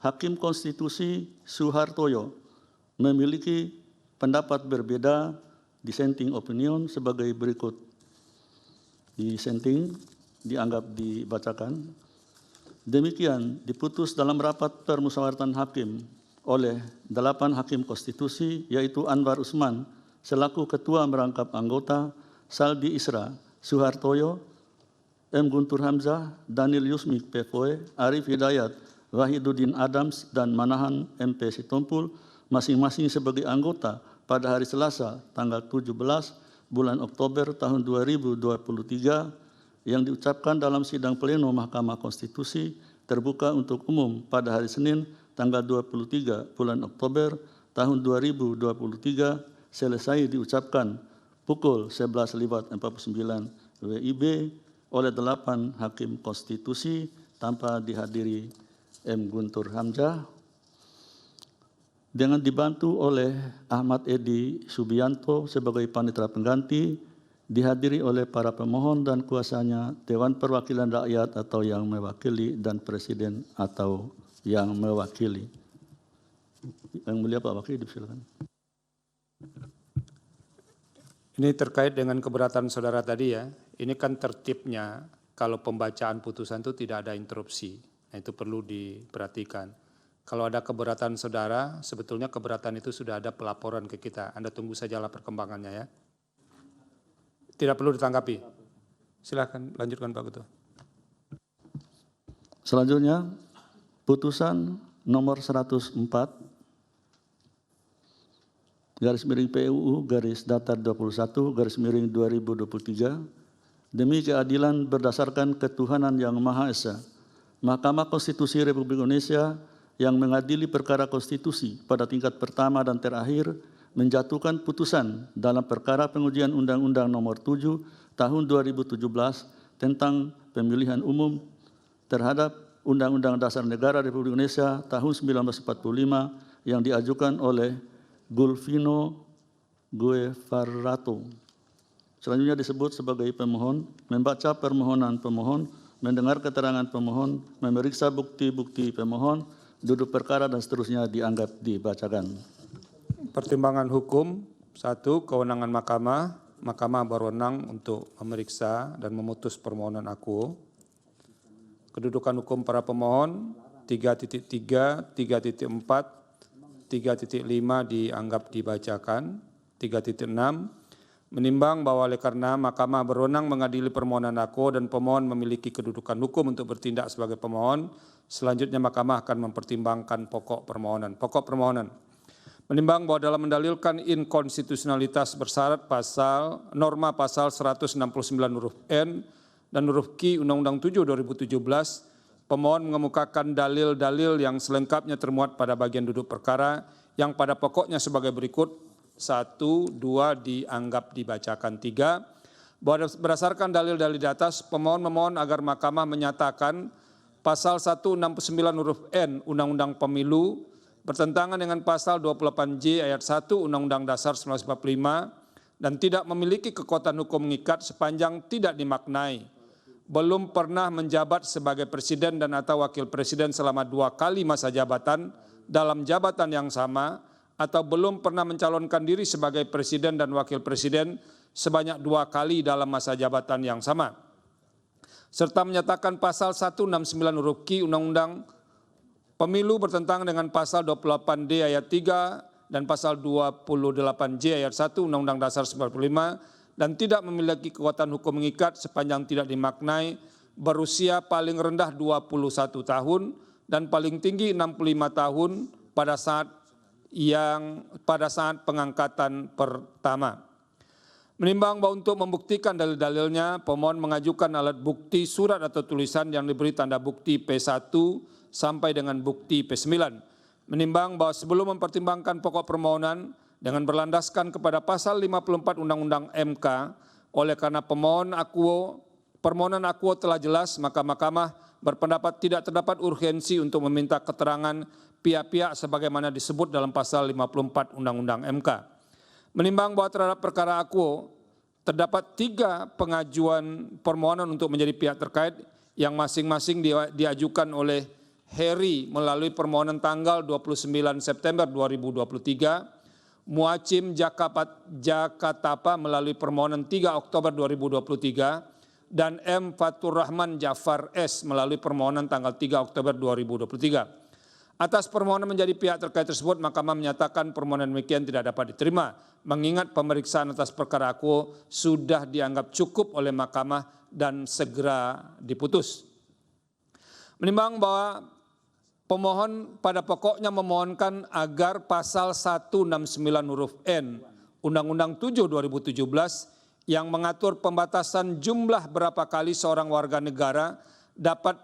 Hakim Konstitusi Suhartoyo memiliki pendapat berbeda, dissenting opinion, sebagai berikut. Dissenting dianggap dibacakan. Demikian diputus dalam rapat permusyawaratan hakim oleh 8 hakim konstitusi, yaitu Anwar Usman selaku ketua merangkap anggota, Saldi Isra, Suhartoyo, M. Guntur Hamzah, Daniel Yusmik PFOE, Arif Hidayat, Wahiduddin Adams, dan Manahan MP Sitompul, masing-masing sebagai anggota pada hari Selasa tanggal 17 bulan Oktober tahun 2023 yang diucapkan dalam sidang pleno Mahkamah Konstitusi terbuka untuk umum pada hari Senin tanggal 23 bulan Oktober tahun 2023 selesai diucapkan pukul 11.49 WIB oleh 8 hakim konstitusi tanpa dihadiri M. Guntur Hamzah. dengan dibantu oleh Ahmad Edi Subianto sebagai panitera pengganti, dihadiri oleh para pemohon dan kuasanya, Dewan Perwakilan Rakyat atau yang mewakili, dan Presiden atau yang mewakili. Yang Mulia Pak Wakil, silakan. Ini terkait dengan keberatan saudara tadi ya. Ini kan tertibnya kalau pembacaan putusan itu tidak ada interupsi. Nah, itu perlu diperhatikan. Kalau ada keberatan saudara, sebetulnya keberatan itu sudah ada pelaporan ke kita. Anda tunggu sajalah perkembangannya ya. Tidak perlu ditanggapi. Silakan lanjutkan Pak Ketua. Selanjutnya, putusan nomor 104 garis miring PUU garis datar 21 garis miring 2023 demi keadilan berdasarkan ketuhanan yang Maha Esa, Mahkamah Konstitusi Republik Indonesia yang mengadili perkara konstitusi pada tingkat pertama dan terakhir menjatuhkan putusan dalam perkara pengujian Undang-Undang Nomor 7 Tahun 2017 tentang pemilihan umum terhadap Undang-Undang Dasar Negara Republik Indonesia tahun 1945 yang diajukan oleh Gulvino Guevarato. Selanjutnya disebut sebagai pemohon, membaca permohonan pemohon, mendengar keterangan pemohon, memeriksa bukti-bukti pemohon, duduk perkara dan seterusnya dianggap dibacakan. Pertimbangan hukum, 1. Kewenangan mahkamah. Mahkamah berwenang untuk memeriksa dan memutus permohonan akuo. Kedudukan hukum para pemohon, 3.3, 3.4, 3.5 dianggap dibacakan. 3.6, menimbang bahwa oleh karena mahkamah berwenang mengadili permohonan akuo dan pemohon memiliki kedudukan hukum untuk bertindak sebagai pemohon, selanjutnya mahkamah akan mempertimbangkan pokok permohonan. Pokok permohonan. Menimbang bahwa dalam mendalilkan inkonstitusionalitas bersyarat norma pasal 169 huruf N dan huruf Q Undang-Undang 7 2017, pemohon mengemukakan dalil-dalil yang selengkapnya termuat pada bagian duduk perkara yang pada pokoknya sebagai berikut. 1, 2 dianggap dibacakan. 3, bahwa berdasarkan dalil-dalil di atas, pemohon memohon agar mahkamah menyatakan pasal 169 huruf N Undang-Undang Pemilu bertentangan dengan pasal 28J ayat 1 Undang-Undang Dasar 1945 dan tidak memiliki kekuatan hukum mengikat sepanjang tidak dimaknai, belum pernah menjabat sebagai presiden dan atau wakil presiden selama 2 kali masa jabatan dalam jabatan yang sama, atau belum pernah mencalonkan diri sebagai presiden dan wakil presiden sebanyak 2 kali dalam masa jabatan yang sama. Serta menyatakan pasal 169 huruf Q Undang-Undang Pemilu bertentangan dengan pasal 28D ayat 3 dan pasal 28J ayat 1 Undang-Undang Dasar 1945 dan tidak memiliki kekuatan hukum mengikat sepanjang tidak dimaknai, berusia paling rendah 21 tahun dan paling tinggi 65 tahun pada saat pengangkatan pertama. Menimbang bahwa untuk membuktikan dalil-dalilnya, pemohon mengajukan alat bukti surat atau tulisan yang diberi tanda bukti P1 sampai dengan bukti P9. Menimbang bahwa sebelum mempertimbangkan pokok permohonan dengan berlandaskan kepada pasal 54 Undang-Undang MK, oleh karena permohonan akuo telah jelas, maka mahkamah berpendapat tidak terdapat urgensi untuk meminta keterangan pihak-pihak sebagaimana disebut dalam pasal 54 Undang-Undang MK. Menimbang bahwa terhadap perkara akuo terdapat 3 pengajuan permohonan untuk menjadi pihak terkait yang masing-masing diajukan oleh Heri melalui permohonan tanggal 29 September 2023, Muacim Jakatapa melalui permohonan 3 Oktober 2023, dan M. Fatur Rahman Jafar S. melalui permohonan tanggal 3 Oktober 2023. Atas permohonan menjadi pihak terkait tersebut, mahkamah menyatakan permohonan demikian tidak dapat diterima, mengingat pemeriksaan atas perkara akuo sudah dianggap cukup oleh mahkamah dan segera diputus. Menimbang bahwa pemohon pada pokoknya memohonkan agar pasal 169 huruf N Undang-Undang 7 2017 yang mengatur pembatasan jumlah berapa kali seorang warga negara dapat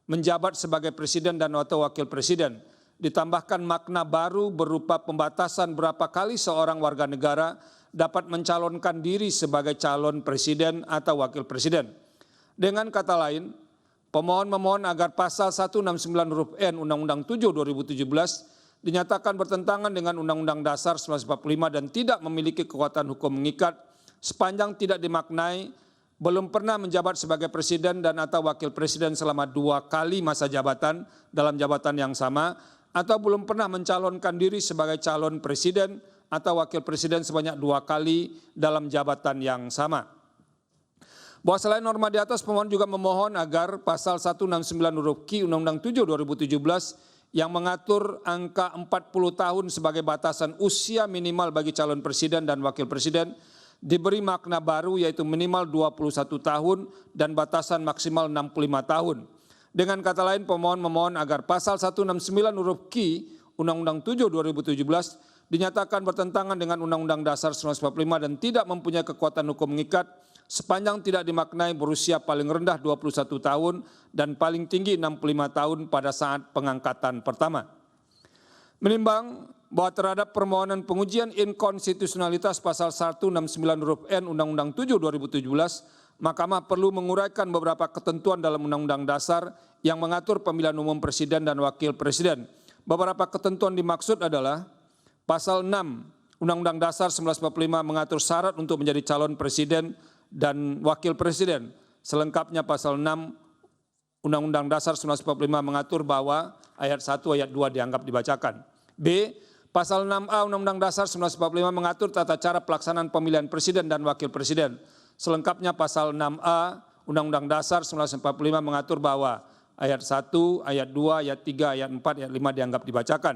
menjabat sebagai presiden dan atau wakil presiden, ditambahkan makna baru berupa pembatasan berapa kali seorang warga negara dapat mencalonkan diri sebagai calon presiden atau wakil presiden. Dengan kata lain, pemohon memohon agar pasal 169 huruf N Undang-Undang 7 2017 dinyatakan bertentangan dengan Undang-Undang Dasar 1945 dan tidak memiliki kekuatan hukum mengikat sepanjang tidak dimaknai belum pernah menjabat sebagai presiden dan atau wakil presiden selama 2 kali masa jabatan dalam jabatan yang sama, atau belum pernah mencalonkan diri sebagai calon presiden atau wakil presiden sebanyak 2 kali dalam jabatan yang sama. Bahwa selain norma di atas, pemohon juga memohon agar pasal 169 huruf Q Undang-Undang 7 2017 yang mengatur angka 40 tahun sebagai batasan usia minimal bagi calon presiden dan wakil presiden diberi makna baru, yaitu minimal 21 tahun dan batasan maksimal 65 tahun. Dengan kata lain, pemohon memohon agar pasal 169 huruf Q Undang-Undang 7 2017 dinyatakan bertentangan dengan Undang-Undang Dasar 1945 dan tidak mempunyai kekuatan hukum mengikat sepanjang tidak dimaknai berusia paling rendah 21 tahun dan paling tinggi 65 tahun pada saat pengangkatan pertama. Menimbang bahwa terhadap permohonan pengujian inkonstitusionalitas pasal 169 huruf N Undang-Undang 7 2017, Mahkamah perlu menguraikan beberapa ketentuan dalam Undang-Undang Dasar yang mengatur pemilihan umum presiden dan wakil presiden. Beberapa ketentuan dimaksud adalah pasal 6 Undang-Undang Dasar 1945 mengatur syarat untuk menjadi calon presiden dan wakil presiden. Selengkapnya pasal 6 Undang-Undang Dasar 1945 mengatur bahwa ayat 1 ayat 2 dianggap dibacakan. B. Pasal 6A Undang-Undang Dasar 1945 mengatur tata cara pelaksanaan pemilihan presiden dan wakil presiden. Selengkapnya pasal 6A Undang-Undang Dasar 1945 mengatur bahwa ayat 1, ayat 2, ayat 3, ayat 4, ayat 5 dianggap dibacakan.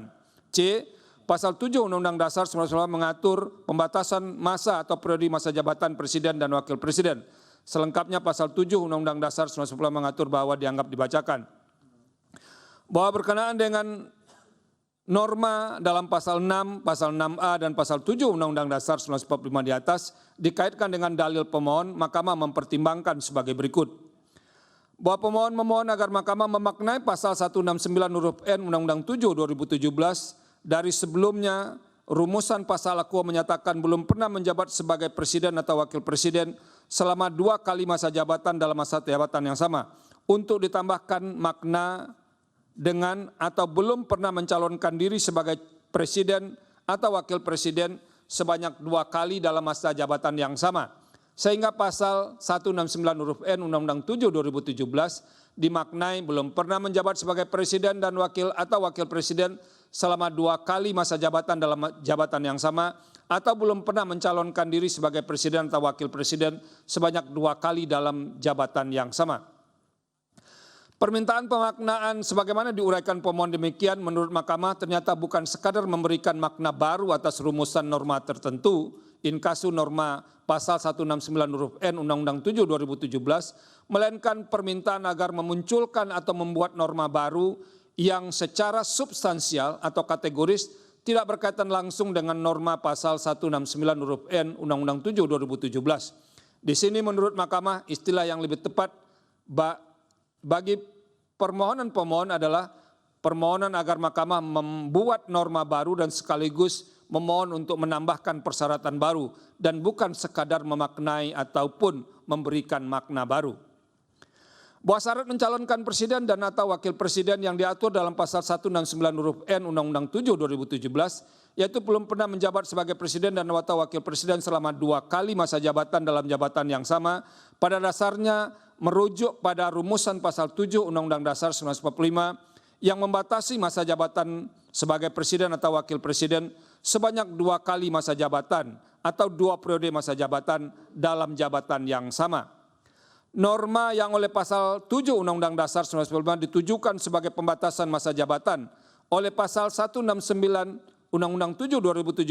C. Pasal 7 Undang-Undang Dasar 1945 mengatur pembatasan masa atau periode masa jabatan presiden dan wakil presiden. Selengkapnya pasal 7 Undang-Undang Dasar 1945 mengatur bahwa dianggap dibacakan. Bahwa berkenaan dengan norma dalam pasal 6, pasal 6A dan pasal 7 Undang-Undang Dasar 1945 di atas dikaitkan dengan dalil pemohon, Mahkamah mempertimbangkan sebagai berikut. Bahwa pemohon memohon agar Mahkamah memaknai pasal 169 huruf N Undang-Undang 7 2017 dari sebelumnya rumusan pasal akuo menyatakan belum pernah menjabat sebagai presiden atau wakil presiden selama 2 kali masa jabatan dalam masa jabatan yang sama, untuk ditambahkan makna dengan atau belum pernah mencalonkan diri sebagai presiden atau wakil presiden sebanyak 2 kali dalam masa jabatan yang sama. Sehingga pasal 169 huruf N Undang-Undang 7 2017 dimaknai belum pernah menjabat sebagai presiden dan wakil atau wakil presiden selama 2 kali masa jabatan dalam jabatan yang sama, atau belum pernah mencalonkan diri sebagai presiden atau wakil presiden sebanyak 2 kali dalam jabatan yang sama. Permintaan pemaknaan sebagaimana diuraikan pemohon demikian menurut Mahkamah ternyata bukan sekadar memberikan makna baru atas rumusan norma tertentu, inkasu norma pasal 169 huruf N Undang-Undang 7 2017, melainkan permintaan agar memunculkan atau membuat norma baru yang secara substansial atau kategoris tidak berkaitan langsung dengan norma pasal 169 huruf N Undang-Undang 7 2017. Di sini menurut Mahkamah istilah yang lebih tepat bagi permohonan pemohon adalah permohonan agar Mahkamah membuat norma baru dan sekaligus memohon untuk menambahkan persyaratan baru dan bukan sekadar memaknai ataupun memberikan makna baru. Bahwa syarat mencalonkan presiden dan atau wakil presiden yang diatur dalam pasal 169 huruf N Undang-Undang 7 2017, yaitu belum pernah menjabat sebagai presiden dan atau wakil presiden selama 2 kali masa jabatan dalam jabatan yang sama, pada dasarnya merujuk pada rumusan pasal 7 Undang-Undang Dasar 1945 yang membatasi masa jabatan sebagai presiden atau wakil presiden sebanyak 2 kali masa jabatan atau 2 periode masa jabatan dalam jabatan yang sama. Norma yang oleh pasal 7 Undang-Undang Dasar 1945 ditujukan sebagai pembatasan masa jabatan oleh pasal 169 Undang-Undang 7 2017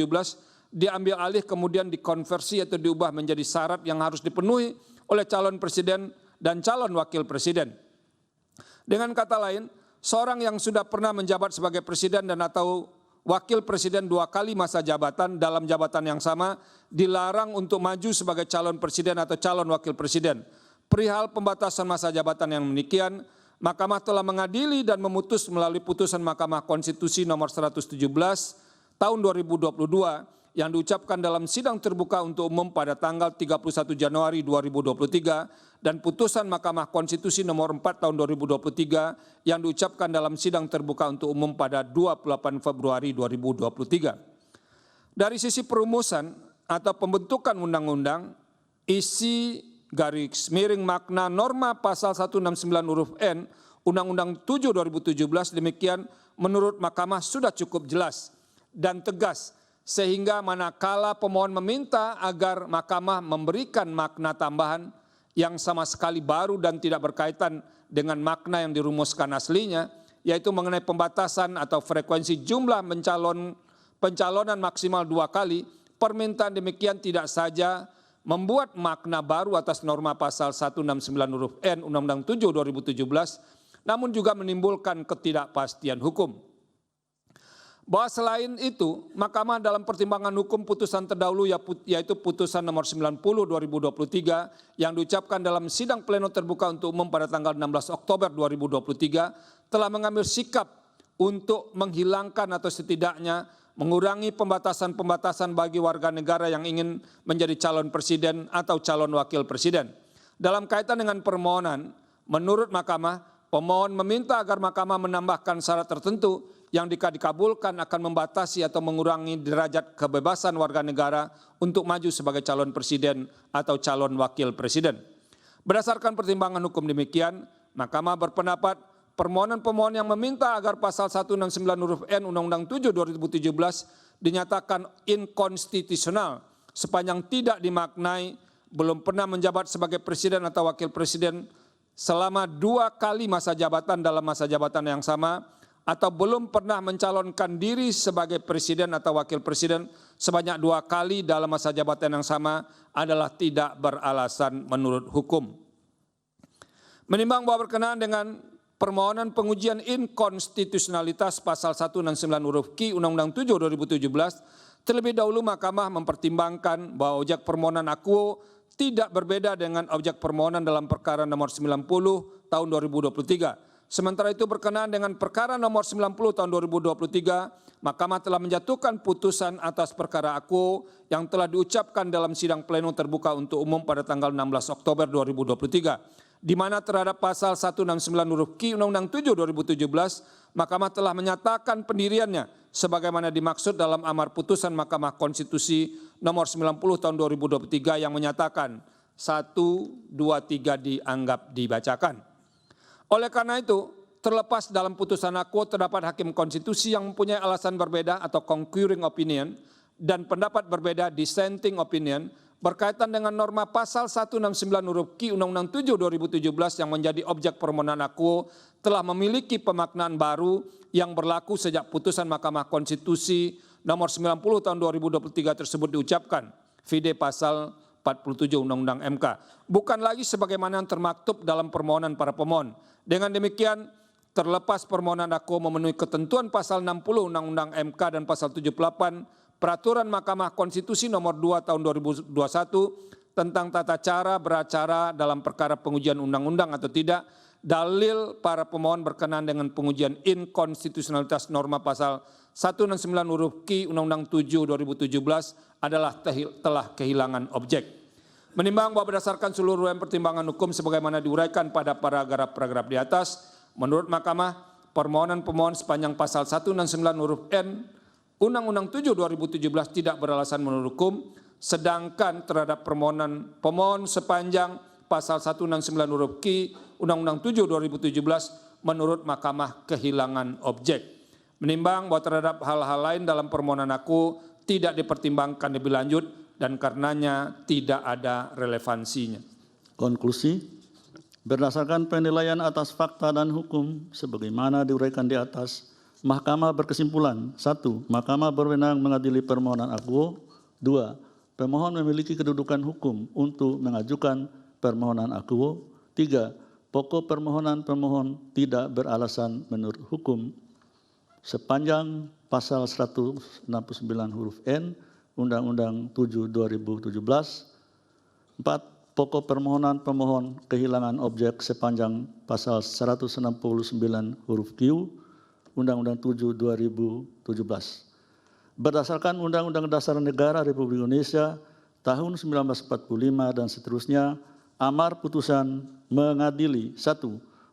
diambil alih kemudian dikonversi atau diubah menjadi syarat yang harus dipenuhi oleh calon presiden dan calon wakil presiden. Dengan kata lain, seorang yang sudah pernah menjabat sebagai presiden dan atau wakil presiden 2 kali masa jabatan dalam jabatan yang sama dilarang untuk maju sebagai calon presiden atau calon wakil presiden. Perihal pembatasan masa jabatan yang demikian, Mahkamah telah mengadili dan memutus melalui putusan Mahkamah Konstitusi nomor 117 tahun 2022 yang diucapkan dalam sidang terbuka untuk umum pada tanggal 31 Januari 2023 dan putusan Mahkamah Konstitusi nomor 4 tahun 2023 yang diucapkan dalam sidang terbuka untuk umum pada 28 Februari 2023. Dari sisi perumusan atau pembentukan undang-undang, isi garis miring makna norma pasal 169 huruf N Undang-Undang 7 2017 demikian menurut Mahkamah sudah cukup jelas dan tegas, sehingga manakala pemohon meminta agar Mahkamah memberikan makna tambahan yang sama sekali baru dan tidak berkaitan dengan makna yang dirumuskan aslinya, yaitu mengenai pembatasan atau frekuensi jumlah pencalonan maksimal 2 kali, permintaan demikian tidak saja membuat makna baru atas norma pasal 169 huruf N Undang-Undang 7 2017, namun juga menimbulkan ketidakpastian hukum. Bahwa selain itu, Mahkamah dalam pertimbangan hukum putusan terdahulu yaitu putusan nomor 90 2023 yang diucapkan dalam sidang pleno terbuka untuk umum pada tanggal 16 Oktober 2023 telah mengambil sikap untuk menghilangkan atau setidaknya mengurangi pembatasan-pembatasan bagi warga negara yang ingin menjadi calon presiden atau calon wakil presiden. Dalam kaitan dengan permohonan, menurut Mahkamah, pemohon meminta agar Mahkamah menambahkan syarat tertentu yang jika dikabulkan akan membatasi atau mengurangi derajat kebebasan warga negara untuk maju sebagai calon presiden atau calon wakil presiden. Berdasarkan pertimbangan hukum demikian, Mahkamah berpendapat permohonan pemohon yang meminta agar pasal 169 huruf N Undang-Undang 7 2017 dinyatakan inkonstitusional sepanjang tidak dimaknai belum pernah menjabat sebagai presiden atau wakil presiden selama 2 kali masa jabatan dalam masa jabatan yang sama, atau belum pernah mencalonkan diri sebagai presiden atau wakil presiden sebanyak 2 kali dalam masa jabatan yang sama adalah tidak beralasan menurut hukum. Menimbang bahwa berkenaan dengan permohonan pengujian inkonstitusionalitas pasal 169 huruf Q Undang-Undang 7 2017, terlebih dahulu Mahkamah mempertimbangkan bahwa objek permohonan akuo tidak berbeda dengan objek permohonan dalam perkara nomor 90 tahun 2023. Sementara itu berkenaan dengan perkara nomor 90 tahun 2023, Mahkamah telah menjatuhkan putusan atas perkara akuo yang telah diucapkan dalam sidang pleno terbuka untuk umum pada tanggal 16 Oktober 2023. Di mana terhadap pasal 169 huruf Q Undang-Undang 7 2017, Mahkamah telah menyatakan pendiriannya sebagaimana dimaksud dalam amar putusan Mahkamah Konstitusi nomor 90 tahun 2023 yang menyatakan 1, 2, 3 dianggap dibacakan. Oleh karena itu, terlepas dalam putusan akuo terdapat hakim konstitusi yang mempunyai alasan berbeda atau concurring opinion dan pendapat berbeda dissenting opinion berkaitan dengan norma pasal 169 huruf Q Undang-Undang 7 2017 yang menjadi objek permohonan akuo telah memiliki pemaknaan baru yang berlaku sejak putusan Mahkamah Konstitusi nomor 90 tahun 2023 tersebut diucapkan, vide pasal 47 Undang-Undang MK, bukan lagi sebagaimana yang termaktub dalam permohonan para pemohon. Dengan demikian, terlepas permohonan akuo memenuhi ketentuan pasal 60 Undang-Undang MK dan pasal 78 Peraturan Mahkamah Konstitusi nomor 2 tahun 2021 tentang tata cara beracara dalam perkara pengujian undang-undang atau tidak, dalil para pemohon berkenaan dengan pengujian inkonstitusionalitas norma pasal 169 huruf Q Undang-Undang 7 2017 adalah telah kehilangan objek. Menimbang bahwa berdasarkan seluruh pertimbangan hukum sebagaimana diuraikan pada paragraf-paragraf di atas, menurut Mahkamah, permohonan pemohon sepanjang pasal 169 huruf N Undang-Undang 7 2017 tidak beralasan menurut hukum, sedangkan terhadap permohonan pemohon sepanjang pasal 169 huruf Q Undang-Undang 7 2017 menurut Mahkamah kehilangan objek. Menimbang bahwa terhadap hal-hal lain dalam permohonan akuo tidak dipertimbangkan lebih lanjut dan karenanya tidak ada relevansinya. Konklusi, berdasarkan penilaian atas fakta dan hukum sebagaimana diuraikan di atas, Mahkamah berkesimpulan, 1. Mahkamah berwenang mengadili permohonan akuo. 2. Pemohon memiliki kedudukan hukum untuk mengajukan permohonan akuo. 3. Pokok permohonan pemohon tidak beralasan menurut hukum sepanjang pasal 169 huruf N Undang-Undang 7 2017. 4. Pokok permohonan pemohon kehilangan objek sepanjang pasal 169 huruf Q Undang-Undang 7 2017. berdasarkan Undang-Undang Dasar Negara Republik Indonesia tahun 1945 dan seterusnya, amar putusan mengadili: 1.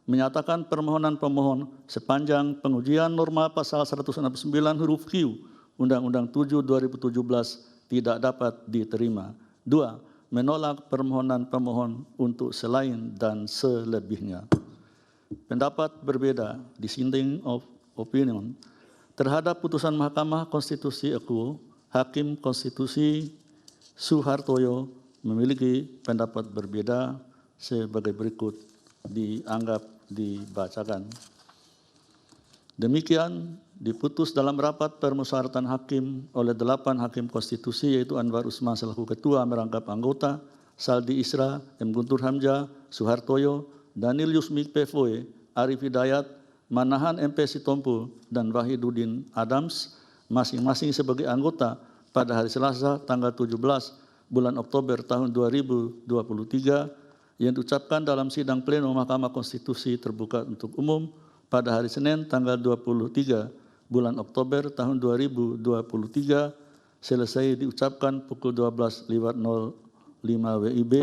Menyatakan permohonan pemohon sepanjang pengujian norma pasal 169 huruf Q Undang-Undang 7 2017 tidak dapat diterima. 2. Menolak permohonan pemohon untuk selain dan selebihnya. Pendapat berbeda, dissenting of opinion, terhadap putusan Mahkamah Konstitusi Akuo, Hakim Konstitusi Suhartoyo memiliki pendapat berbeda sebagai berikut, dianggap dibacakan. Demikian diputus dalam rapat permusyawaratan hakim oleh 8 hakim konstitusi, yaitu Anwar Usman selaku ketua merangkap anggota, Saldi Isra, M. Guntur Hamzah, Suhartoyo, Daniel Yusmik PVOE, Arif Hidayat, Manahan MP Sitompul, dan Wahidudin Adams, masing-masing sebagai anggota pada hari Selasa tanggal 17 bulan Oktober tahun 2023, yang diucapkan dalam sidang pleno Mahkamah Konstitusi terbuka untuk umum pada hari Senin tanggal 23 bulan Oktober tahun 2023, selesai diucapkan pukul 12.05 WIB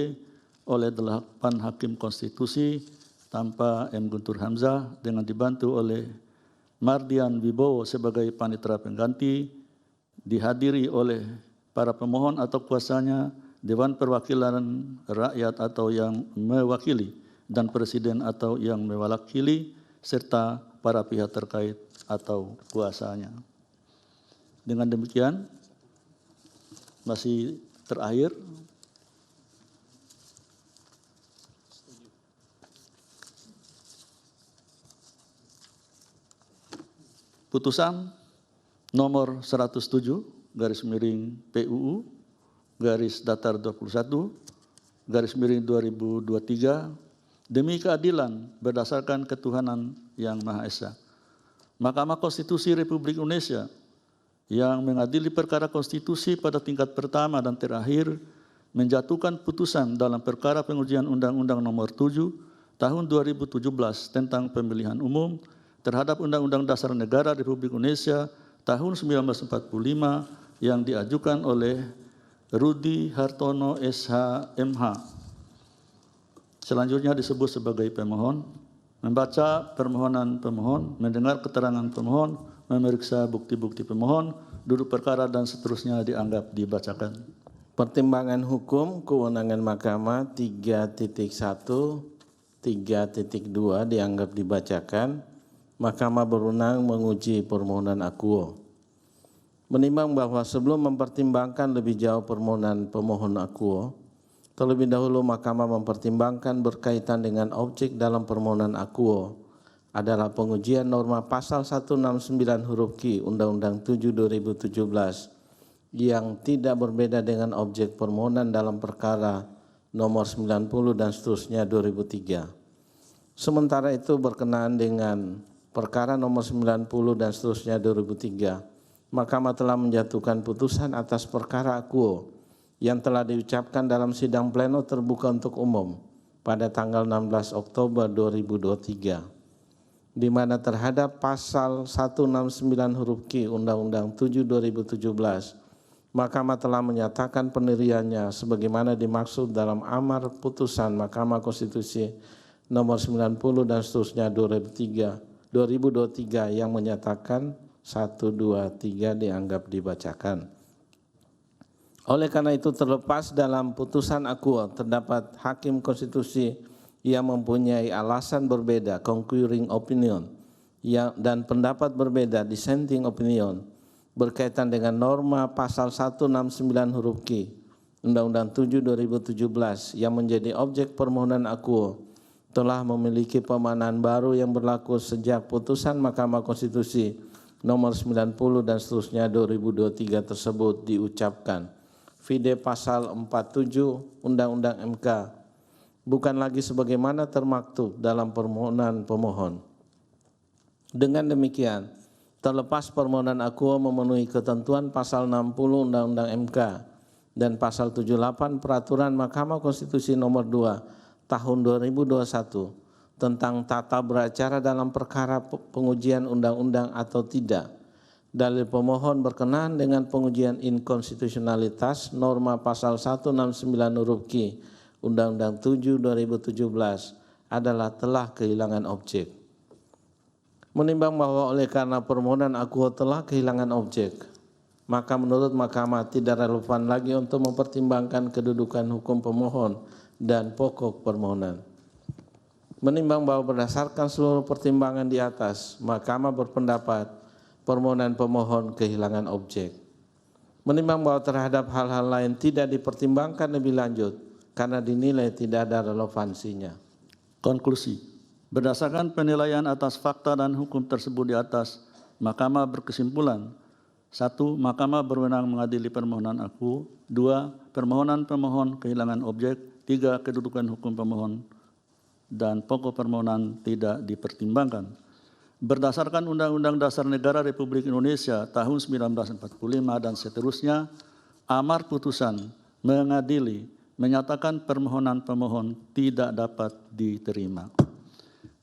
oleh 8 hakim konstitusi tanpa M. Guntur Hamzah, dengan dibantu oleh Mardian Wibowo sebagai panitera pengganti, dihadiri oleh para pemohon atau kuasanya, Dewan Perwakilan Rakyat atau yang mewakili, dan Presiden atau yang mewakili, serta para pihak terkait atau kuasanya. Dengan demikian, masih terakhir, putusan nomor 107 garis miring PUU garis datar 21 garis miring 2023 demi keadilan berdasarkan ketuhanan yang Maha Esa. Mahkamah Konstitusi Republik Indonesia yang mengadili perkara konstitusi pada tingkat pertama dan terakhir menjatuhkan putusan dalam perkara pengujian Undang-Undang Nomor 7 Tahun 2017 tentang pemilihan umum terhadap Undang-Undang Dasar Negara Republik Indonesia tahun 1945 yang diajukan oleh Rudi Hartono SH MH. Selanjutnya disebut sebagai pemohon, membaca permohonan pemohon, mendengar keterangan pemohon, memeriksa bukti-bukti pemohon, duduk perkara dan seterusnya dianggap dibacakan. Pertimbangan hukum kewenangan Mahkamah 3.1, 3.2 dianggap dibacakan. Mahkamah berwenang menguji permohonan akuo. Menimbang bahwa sebelum mempertimbangkan lebih jauh permohonan pemohon akuo, terlebih dahulu Mahkamah mempertimbangkan berkaitan dengan objek dalam permohonan akuo adalah pengujian norma pasal 169 huruf Q Undang-Undang 7 2017 yang tidak berbeda dengan objek permohonan dalam perkara nomor 90 dan seterusnya 2003. Sementara itu berkenaan dengan perkara nomor 90 dan seterusnya 2003, Mahkamah telah menjatuhkan putusan atas perkara akuo yang telah diucapkan dalam sidang pleno terbuka untuk umum pada tanggal 16 Oktober 2023, di mana terhadap pasal 169 huruf Q Undang-Undang 7 2017, Mahkamah telah menyatakan pendiriannya sebagaimana dimaksud dalam amar putusan Mahkamah Konstitusi nomor 90 dan seterusnya 2023 yang menyatakan 1, 2, 3 dianggap dibacakan. Oleh karena itu terlepas dalam putusan akuo terdapat hakim konstitusi yang mempunyai alasan berbeda concurring opinion dan pendapat berbeda dissenting opinion berkaitan dengan norma pasal 169 huruf Q Undang-Undang 7 2017 yang menjadi objek permohonan akuo telah memiliki pemahaman baru yang berlaku sejak putusan Mahkamah Konstitusi nomor 90 dan seterusnya 2023 tersebut diucapkan. Vide pasal 47 Undang-Undang MK bukan lagi sebagaimana termaktub dalam permohonan pemohon. Dengan demikian, terlepas permohonan akuo memenuhi ketentuan pasal 60 Undang-Undang MK dan pasal 78 Peraturan Mahkamah Konstitusi nomor 2 tahun 2021 tentang tata beracara dalam perkara pengujian undang-undang atau tidak, Dalil pemohon berkenaan dengan pengujian inkonstitusionalitas norma pasal 169 huruf Q Undang-Undang 7 2017 adalah telah kehilangan objek. Menimbang bahwa oleh karena permohonan akuo telah kehilangan objek, maka menurut Mahkamah tidak relevan lagi untuk mempertimbangkan kedudukan hukum pemohon dan pokok permohonan. Menimbang bahwa berdasarkan seluruh pertimbangan di atas, Mahkamah berpendapat permohonan pemohon kehilangan objek. Menimbang bahwa terhadap hal-hal lain tidak dipertimbangkan lebih lanjut karena dinilai tidak ada relevansinya. Konklusi. Berdasarkan penilaian atas fakta dan hukum tersebut di atas, Mahkamah berkesimpulan: 1. Mahkamah berwenang mengadili permohonan akuo. 2. Permohonan pemohon kehilangan objek. 3. Kedudukan hukum pemohon dan pokok permohonan tidak dipertimbangkan. Berdasarkan Undang-Undang Dasar Negara Republik Indonesia tahun 1945 dan seterusnya, amar putusan mengadili menyatakan permohonan pemohon tidak dapat diterima.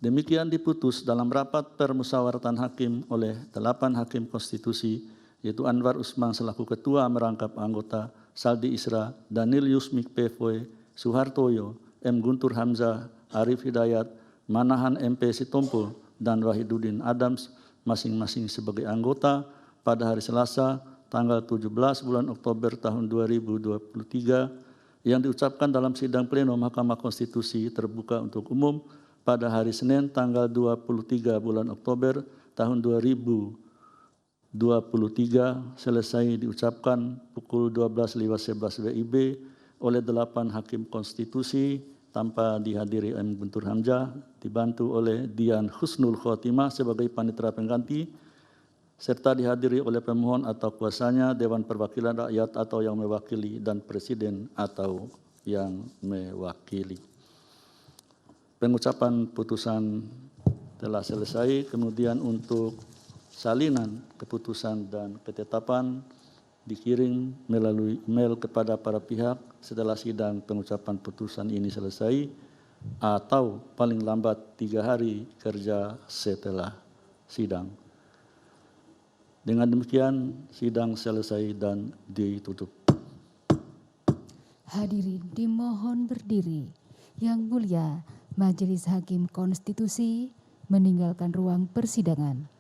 Demikian diputus dalam rapat permusyawaratan hakim oleh 8 hakim konstitusi, yaitu Anwar Usman selaku ketua merangkap anggota, Saldi Isra, Daniel Yusmik Pevoe, Suhartoyo, M. Guntur Hamzah, Arif Hidayat, Manahan MP Sitompul, dan Wahidudin Adams masing-masing sebagai anggota pada hari Selasa tanggal 17 bulan Oktober tahun 2023 yang diucapkan dalam sidang pleno Mahkamah Konstitusi terbuka untuk umum pada hari Senin tanggal 23 bulan Oktober tahun 2023 selesai diucapkan pukul 12.11 WIB oleh 8 hakim konstitusi tanpa dihadiri M. Guntur Hamzah, dibantu oleh Dian Husnul Khotimah sebagai panitera pengganti, serta dihadiri oleh pemohon atau kuasanya, Dewan Perwakilan Rakyat atau yang mewakili, dan Presiden atau yang mewakili. Pengucapan putusan telah selesai, kemudian untuk salinan keputusan dan ketetapan dikirim melalui email kepada para pihak setelah sidang pengucapan putusan ini selesai atau paling lambat 3 hari kerja setelah sidang. Dengan demikian sidang selesai dan ditutup. Hadirin dimohon berdiri. Yang mulia Majelis Hakim Konstitusi meninggalkan ruang persidangan.